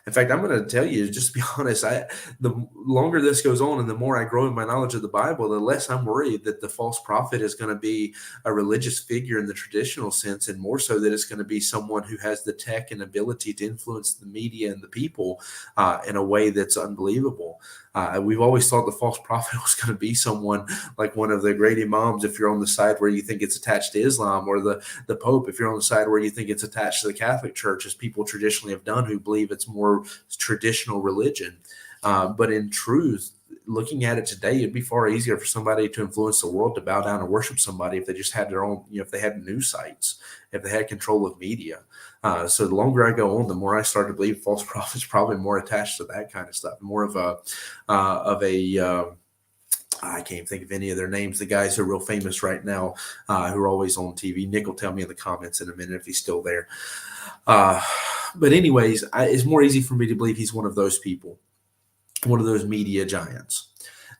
[SPEAKER 1] In fact, I'm going to tell you, just to be honest, the longer this goes on and the more I grow in my knowledge of the Bible, the less I'm worried that the false prophet is going to be a religious figure in the traditional sense, and more so that it's going to be someone who has the tech and ability to influence the media and the people in a way that's unbelievable. We've always thought the false prophet was going to be someone like one of the great imams, if you're on the side where you think it's attached to Islam, or the Pope, if you're on the side where you think it's attached to the Catholic Church, as people traditionally have done who believe it's more traditional religion. But in truth, looking at it today, it'd be far easier for somebody to influence the world to bow down and worship somebody if they just had their own, if they had news sites, if they had control of media. So the longer I go on, the more I start to believe false prophets probably more attached to that kind of stuff, more of a I can't think of any of their names. The guys who are real famous right now, who are always on TV. Nick will tell me in the comments in a minute if he's still there. But anyways, it's more easy for me to believe he's one of those people, one of those media giants.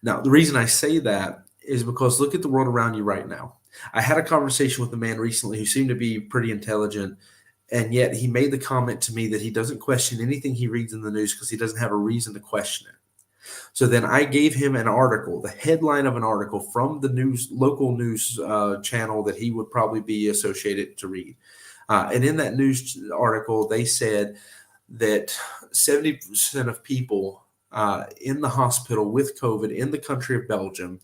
[SPEAKER 1] Now, the reason I say that is because look at the world around you right now. I had a conversation with a man recently who seemed to be pretty intelligent, and yet he made the comment to me that he doesn't question anything he reads in the news because he doesn't have a reason to question it. So then I gave him an article, the headline of an article from the local news channel that he would probably be associated to read. And in that news article, they said that 70% of people in the hospital with COVID in the country of Belgium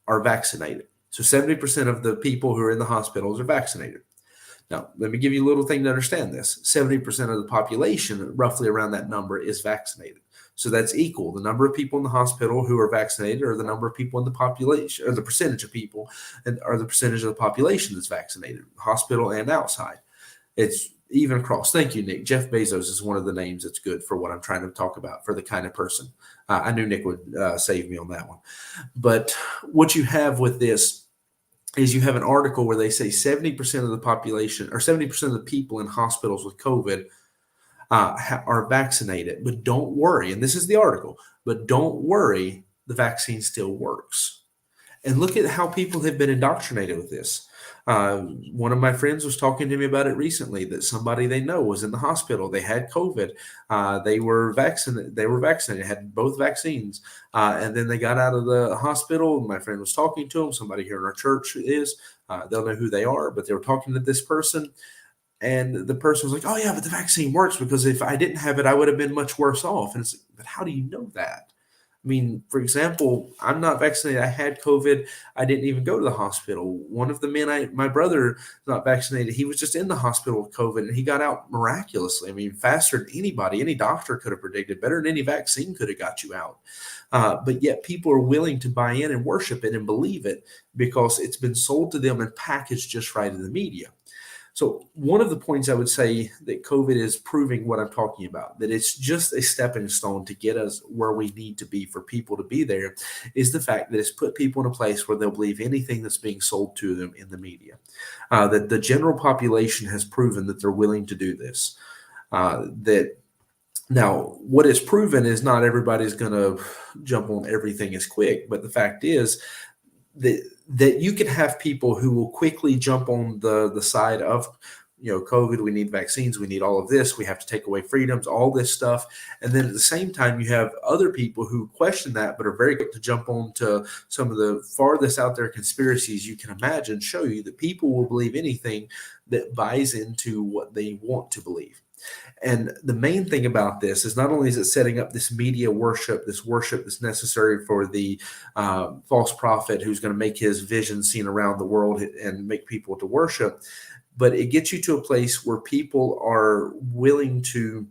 [SPEAKER 1] are vaccinated. So 70% of the people who are in the hospitals are vaccinated. Now, let me give you a little thing to understand this. 70% of the population, roughly around that number, is vaccinated. So that's equal. The number of people in the hospital who are vaccinated or the number of people in the population, or the percentage of people, or the percentage of the population that's vaccinated, hospital and outside. It's even across. Thank you, Nick. Jeff Bezos is one of the names that's good for what I'm trying to talk about, for the kind of person. I knew Nick would save me on that one. But what you have with this is you have an article where they say 70% of the population, or 70% of the people in hospitals with COVID are vaccinated. But don't worry, and this is the article, but don't worry, the vaccine still works. And look at how people have been indoctrinated with this. One of my friends was talking to me about it recently, that somebody they know was in the hospital. They had COVID. They were vaccinated, had both vaccines. And then they got out of the hospital. My friend was talking to them. Somebody here in our church is. They'll know who they are, but they were talking to this person. And the person was like, oh, yeah, but the vaccine works because if I didn't have it, I would have been much worse off. And it's like, but how do you know that? I mean, for example, I'm not vaccinated. I had COVID. I didn't even go to the hospital. One of the men, my brother, not vaccinated. He was just in the hospital with COVID, and he got out miraculously. I mean, faster than anybody. Any doctor could have predicted, better than any vaccine could have got you out. But yet people are willing to buy in and worship it and believe it because it's been sold to them and packaged just right in the media. So one of the points I would say that COVID is proving what I'm talking about, that it's just a stepping stone to get us where we need to be for people to be there, is the fact that it's put people in a place where they'll believe anything that's being sold to them in the media. That the general population has proven that they're willing to do this. Now, what is proven is not everybody's going to jump on everything as quick, but the fact is that you can have people who will quickly jump on the side of, COVID, we need vaccines, we need all of this, we have to take away freedoms, all this stuff. And then at the same time, you have other people who question that, but are very quick to jump on to some of the farthest out there conspiracies you can imagine, show you that people will believe anything that buys into what they want to believe. And the main thing about this is not only is it setting up this media worship that's necessary for the false prophet who's going to make his vision seen around the world and make people to worship, but it gets you to a place where people are willing to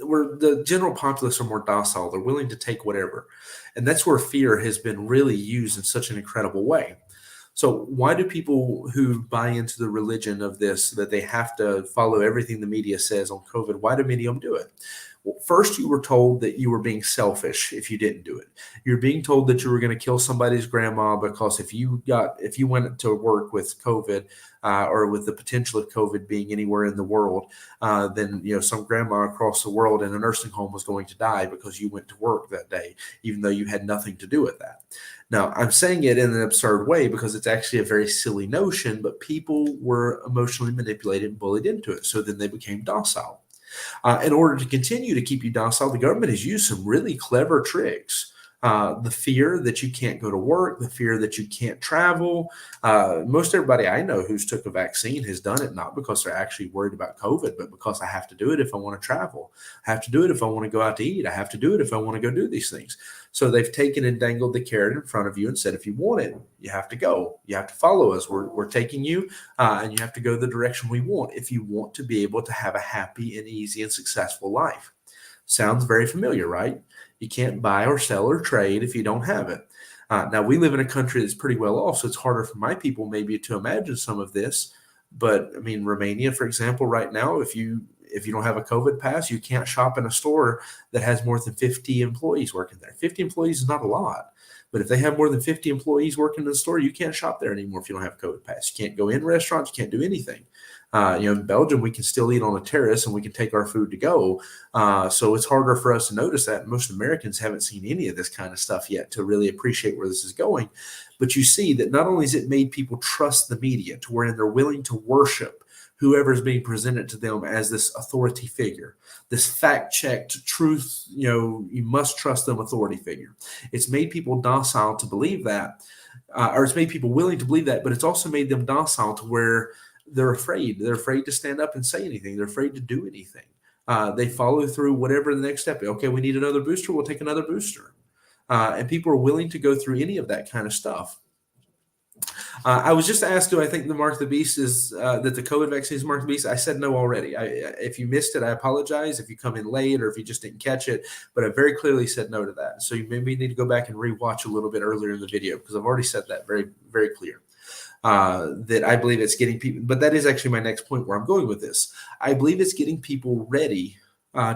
[SPEAKER 1] where the general populace are more docile. They're willing to take whatever. And that's where fear has been really used in such an incredible way. So why do people who buy into the religion of this, that they have to follow everything the media says on COVID, why do many of them do it? Well, first, you were told that you were being selfish if you didn't do it. You're being told that you were going to kill somebody's grandma because if you went to work with COVID or with the potential of COVID being anywhere in the world, then some grandma across the world in a nursing home was going to die because you went to work that day, even though you had nothing to do with that. Now, I'm saying it in an absurd way because it's actually a very silly notion, but people were emotionally manipulated and bullied into it. So then they became docile. In order to continue to keep you docile, the government has used some really clever tricks. The fear that you can't go to work, the fear that you can't travel. Most everybody I know who's took a vaccine has done it not because they're actually worried about COVID, but because I have to do it if I want to travel. I have to do it if I want to go out to eat. I have to do it if I want to go do these things. So they've taken and dangled the carrot in front of you and said, if you want it, you have to go. You have to follow us. We're taking you and you have to go the direction we want if you want to be able to have a happy and easy and successful life. Sounds very familiar, right? You can't buy or sell or trade if you don't have it. Now, we live in a country that's pretty well off, so it's harder for my people maybe to imagine some of this. But I mean, Romania, for example, right now, if you don't have a COVID pass, you can't shop in a store that has more than 50 employees working there. 50 employees is not a lot. But if they have more than 50 employees working in the store, you can't shop there anymore if you don't have a COVID pass. You can't go in restaurants. You can't do anything. In Belgium, we can still eat on a terrace and we can take our food to go. So it's harder for us to notice that. Most Americans haven't seen any of this kind of stuff yet to really appreciate where this is going. But you see that not only has it made people trust the media to where they're willing to worship whoever is being presented to them as this authority figure, this fact-checked truth, you must trust them authority figure. It's made people docile to believe that, or it's made people willing to believe that, but it's also made them docile to where they're afraid. They're afraid to stand up and say anything. They're afraid to do anything. They follow through whatever the next step is. Okay, we need another booster. We'll take another booster. And people are willing to go through any of that kind of stuff. I was just asked, do I think the mark of the beast is that the COVID vaccine is mark of the beast? I said no already. If you missed it, I apologize if you come in late or if you just didn't catch it, but I very clearly said no to that. So you maybe need to go back and rewatch a little bit earlier in the video because I've already said that very, very clear. That I believe it's getting people, but that is actually my next point where I'm going with this. I believe it's getting people ready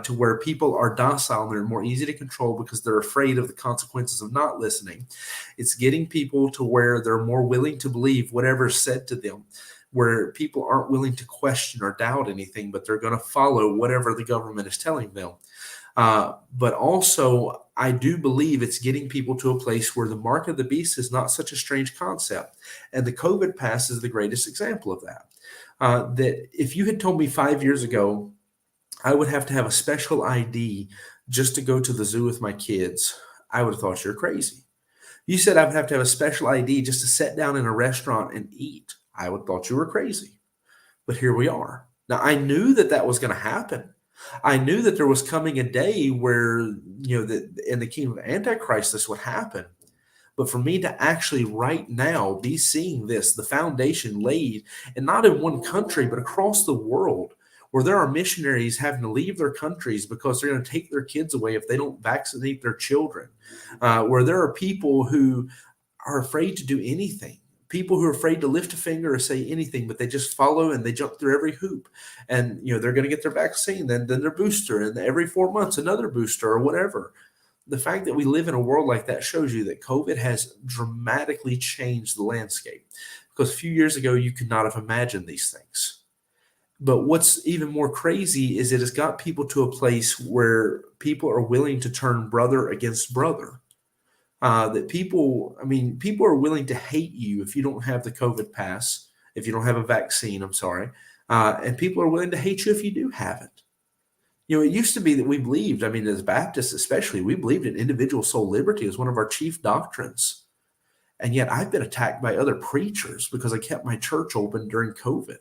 [SPEAKER 1] to where people are docile and they're more easy to control because they're afraid of the consequences of not listening. It's getting people to where they're more willing to believe whatever's said to them, where people aren't willing to question or doubt anything, but they're going to follow whatever the government is telling them. But also, I do believe it's getting people to a place where the mark of the beast is not such a strange concept. And the COVID pass is the greatest example of that. That if you had told me 5 years ago, I would have to have a special ID just to go to the zoo with my kids, I would have thought you're crazy. You said I would have to have a special ID just to sit down in a restaurant and eat. I would have thought you were crazy. But here we are. Now, I knew that that was going to happen. I knew that there was coming a day where, that in the kingdom of Antichrist, this would happen. But for me to actually right now be seeing this, the foundation laid, and not in one country, but across the world, where there are missionaries having to leave their countries because they're going to take their kids away if they don't vaccinate their children, where there are people who are afraid to do anything, people who are afraid to lift a finger or say anything, but they just follow and they jump through every hoop. And, they're going to get their vaccine, then their booster, and every 4 months, another booster or whatever. The fact that we live in a world like that shows you that COVID has dramatically changed the landscape. Because a few years ago, you could not have imagined these things. But what's even more crazy is it has got people to a place where people are willing to turn brother against brother. That people are willing to hate you if you don't have the COVID pass, if you don't have a vaccine, and people are willing to hate you if you do have it. It used to be that we believed, as Baptists especially, we believed in individual soul liberty as one of our chief doctrines. And yet I've been attacked by other preachers because I kept my church open during COVID.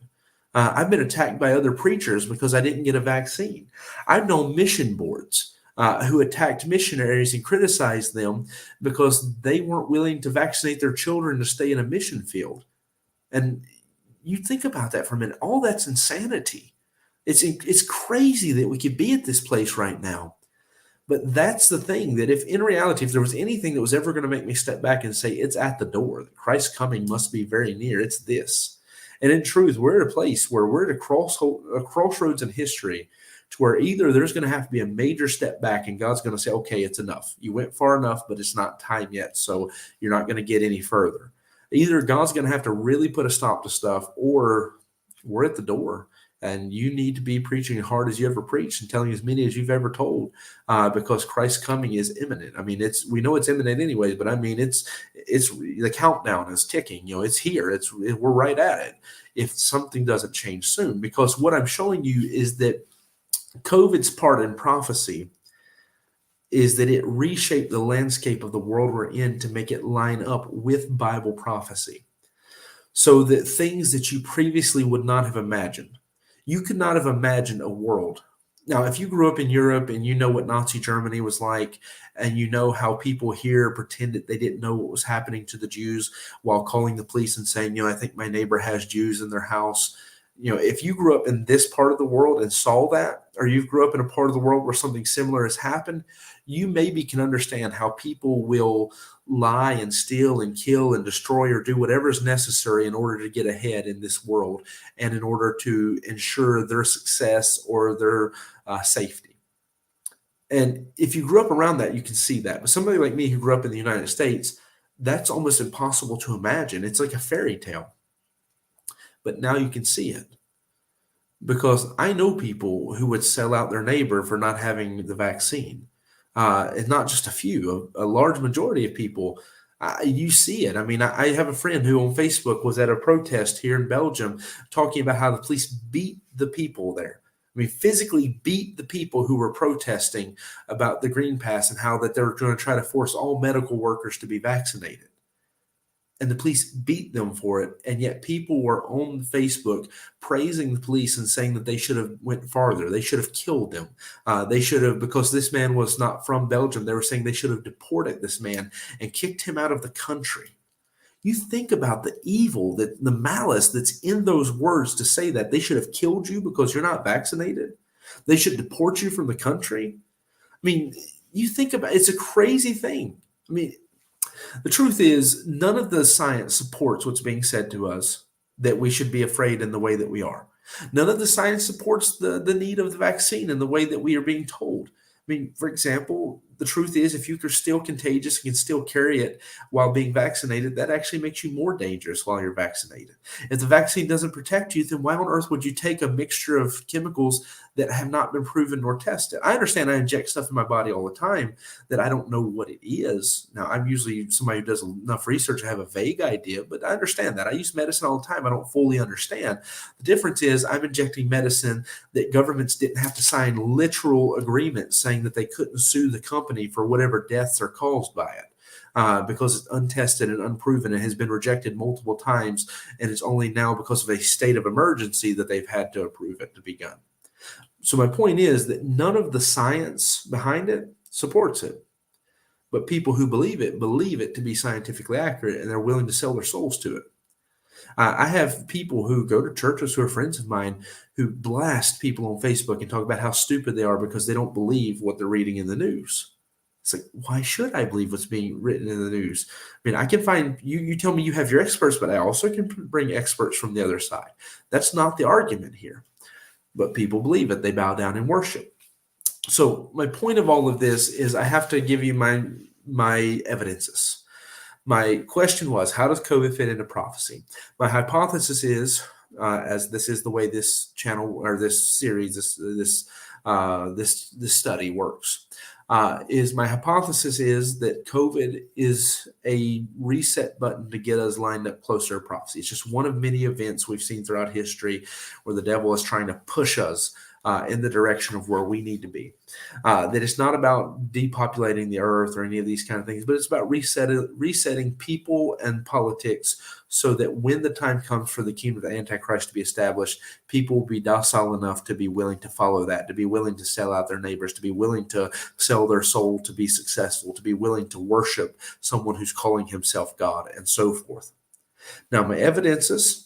[SPEAKER 1] I've been attacked by other preachers because I didn't get a vaccine. I've known mission boards who attacked missionaries and criticized them because they weren't willing to vaccinate their children to stay in a mission field. And you think about that for a minute. All that's insanity. It's crazy that we could be at this place right now. But that's the thing, that if in reality, if there was anything that was ever going to make me step back and say it's at the door, that Christ's coming must be very near, it's this. And in truth, we're at a place where we're at a crossroads in history to where either there's going to have to be a major step back and God's going to say, okay, it's enough. You went far enough, but it's not time yet. So you're not going to get any further. Either God's going to have to really put a stop to stuff, or we're at the door. And you need to be preaching as hard as you ever preached and telling as many as you've ever told, because Christ's coming is imminent. We know it's imminent anyways, but it's the countdown is ticking. It's here. We're right at it. If something doesn't change soon, because what I'm showing you is that COVID's part in prophecy is that it reshaped the landscape of the world we're in to make it line up with Bible prophecy, so that things that you previously would not have imagined. You could not have imagined a world. Now, if you grew up in Europe and you know what Nazi Germany was like, and you know how people here pretended they didn't know what was happening to the Jews while calling the police and saying, I think my neighbor has Jews in their house. if you grew up in this part of the world and saw that, or you grew up in a part of the world where something similar has happened, you maybe can understand how people will lie and steal and kill and destroy or do whatever is necessary in order to get ahead in this world and in order to ensure their success or their safety. And if you grew up around that, you can see that. But somebody like me who grew up in the United States, that's almost impossible to imagine. It's like a fairy tale. But now you can see it because I know people who would sell out their neighbor for not having the vaccine. And not just a few, a large majority of people. You see it. I mean, I have a friend who on Facebook was at a protest here in Belgium talking about how the police beat the people there. I mean, physically beat the people who were protesting about the Green Pass and how that they were going to try to force all medical workers to be vaccinated. And the police beat them for it. And yet people were on Facebook praising the police and saying that they should have went farther. They should have killed them. They should have, because this man was not from Belgium, they were saying they should have deported this man and kicked him out of the country. You think about the evil, that the malice that's in those words to say that they should have killed you because you're not vaccinated. They should deport you from the country. I mean, you think about it's a crazy thing. I mean, the truth is, none of the science supports what's being said to us that we should be afraid in the way that we are. None of the science supports the need of the vaccine in the way that we are being told. I mean, for example, the truth is, if you are still contagious and can still carry it while being vaccinated, that actually makes you more dangerous while you're vaccinated. If the vaccine doesn't protect you, then why on earth would you take a mixture of chemicals that have not been proven nor tested? I understand I inject stuff in my body all the time that I don't know what it is. Now, I'm usually somebody who does enough research to have a vague idea, but I understand that. I use medicine all the time. I don't fully understand. The difference is I'm injecting medicine that governments didn't have to sign literal agreements saying that they couldn't sue the company for whatever deaths are caused by it. Because it's untested and unproven and has been rejected multiple times. And it's only now because of a state of emergency that they've had to approve it to be done. So my point is that none of the science behind it supports it. But people who believe it to be scientifically accurate, and they're willing to sell their souls to it. I have people who go to churches who are friends of mine who blast people on Facebook and talk about how stupid they are because they don't believe what they're reading in the news. It's like, why should I believe what's being written in the news? I mean, I can find you tell me you have your experts, but I also can bring experts from the other side. That's not the argument here. But people believe it. They bow down and worship. So my point of all of this is I have to give you my evidences. My question was, how does COVID fit into prophecy? My hypothesis is, as this is the way this channel or this series, this study works, is my hypothesis is that COVID is a reset button to get us lined up closer to prophecy. It's just one of many events we've seen throughout history where the devil is trying to push us in the direction of where we need to be. That it's not about depopulating the earth or any of these kind of things, but it's about resetting people and politics so that when the time comes for the kingdom of the Antichrist to be established, people will be docile enough to be willing to follow that, to be willing to sell out their neighbors, to be willing to sell their soul to be successful, to be willing to worship someone who's calling himself God, and so forth. Now, my evidences.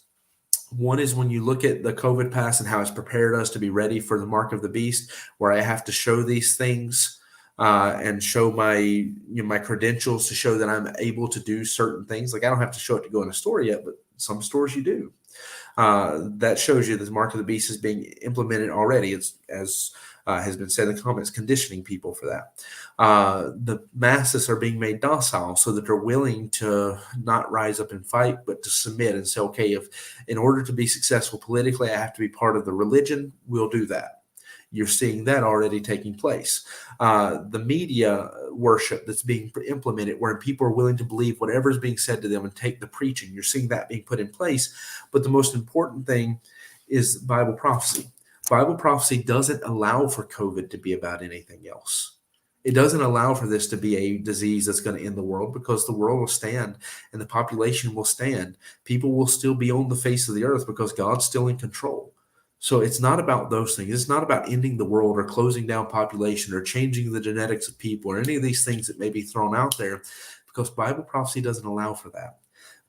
[SPEAKER 1] One is when you look at the COVID pass and how it's prepared us to be ready for the mark of the beast, where I have to show these things and show my credentials to show that I'm able to do certain things. Like I don't have to show it to go in a store yet, but some stores you do. That shows you that the mark of the beast is being implemented already. It's as has been said in the comments, conditioning people for that. The masses are being made docile so that they're willing to not rise up and fight, but to submit and say, okay, if in order to be successful politically, I have to be part of the religion, we'll do that. You're seeing that already taking place. The media worship that's being implemented, where people are willing to believe whatever is being said to them and take the preaching. You're seeing that being put in place. But the most important thing is Bible prophecy. Bible prophecy doesn't allow for COVID to be about anything else. It doesn't allow for this to be a disease that's going to end the world, because the world will stand and the population will stand. People will still be on the face of the earth because God's still in control. So it's not about those things. It's not about ending the world or closing down population or changing the genetics of people or any of these things that may be thrown out there, because Bible prophecy doesn't allow for that.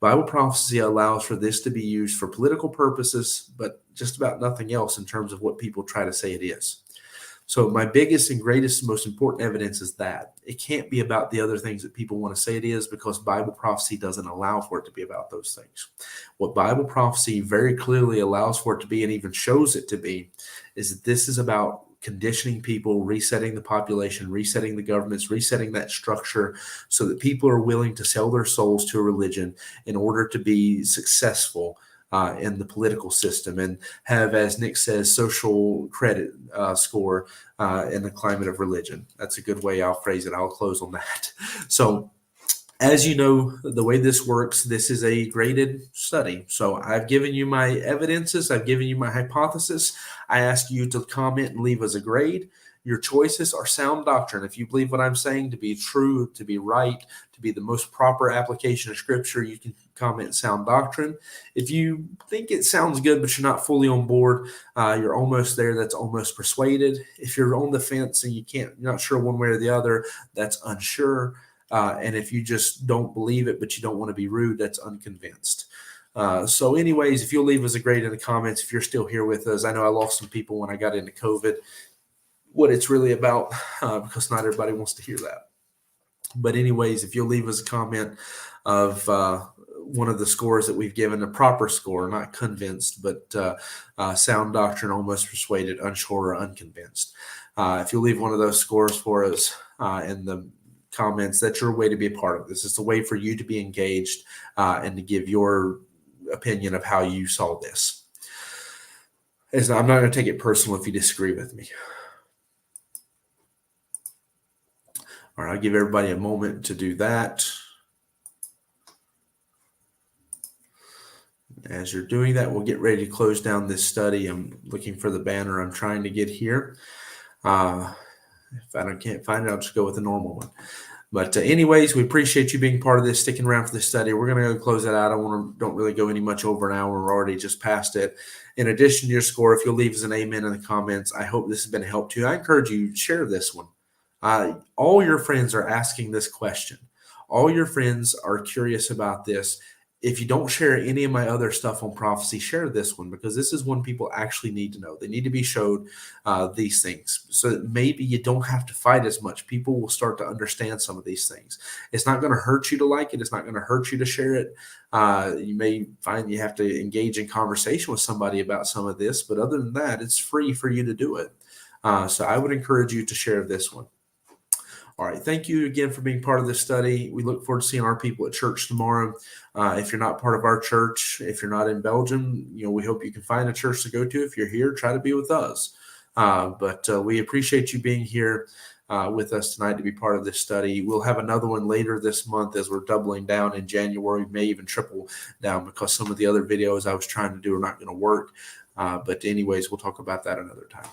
[SPEAKER 1] Bible prophecy allows for this to be used for political purposes, but just about nothing else in terms of what people try to say it is. So my biggest and greatest, most important evidence is that it can't be about the other things that people want to say it is, because Bible prophecy doesn't allow for it to be about those things. What Bible prophecy very clearly allows for it to be, and even shows it to be, is that this is about conditioning people, resetting the population, resetting the governments, resetting that structure so that people are willing to sell their souls to a religion in order to be successful in the political system and have, as Nick says, social credit score in the climate of religion. That's a good way I'll phrase it. I'll close on that. So, as you know, the way this works, this is a graded study. So I've given you my evidences. I've given you my hypothesis. I ask you to comment and leave us a grade. Your choices are sound doctrine. If you believe what I'm saying to be true, to be right, to be the most proper application of Scripture, you can comment sound doctrine. If you think it sounds good, but you're not fully on board, you're almost there. That's almost persuaded. If you're on the fence and you're not sure one way or the other, that's unsure. And if you just don't believe it, but you don't want to be rude, that's unconvinced. So anyways, if you'll leave us a grade in the comments, if you're still here with us. I know I lost some people when I got into COVID, what it's really about, because not everybody wants to hear that. But anyways, if you'll leave us a comment of one of the scores that we've given, a proper score, not convinced, but sound doctrine, almost persuaded, unsure, or unconvinced. If you'll leave one of those scores for us in the comments, that's your way to be a part of this. It's a way for you to be engaged and to give your opinion of how you saw this. I'm not going to take it personal if you disagree with me. All right, I'll give everybody a moment to do that. As you're doing that, we'll get ready to close down this study. I'm looking for the banner I'm trying to get here. If I can't find it, I'll just go with the normal one. But anyways, we appreciate you being part of this, sticking around for this study. We're going to go close that out. Don't really go any much over an hour. We're already just past it. In addition to your score, if you'll leave us an amen in the comments, I hope this has been a help to you. I encourage you to share this one. All your friends are asking this question. All your friends are curious about this. If you don't share any of my other stuff on prophecy, share this one, because this is one people actually need to know. They need to be showed these things so that maybe you don't have to fight as much. People will start to understand some of these things. It's not going to hurt you to like it. It's not going to hurt you to share it. You may find you have to engage in conversation with somebody about some of this, but other than that, it's free for you to do it. So I would encourage you to share this one. All right. Thank you again for being part of this study. We look forward to seeing our people at church tomorrow. If you're not part of our church, if you're not in Belgium, we hope you can find a church to go to. If you're here, try to be with us. But we appreciate you being here with us tonight to be part of this study. We'll have another one later this month as we're doubling down in January. We may even triple down because some of the other videos I was trying to do are not going to work. But anyways, we'll talk about that another time.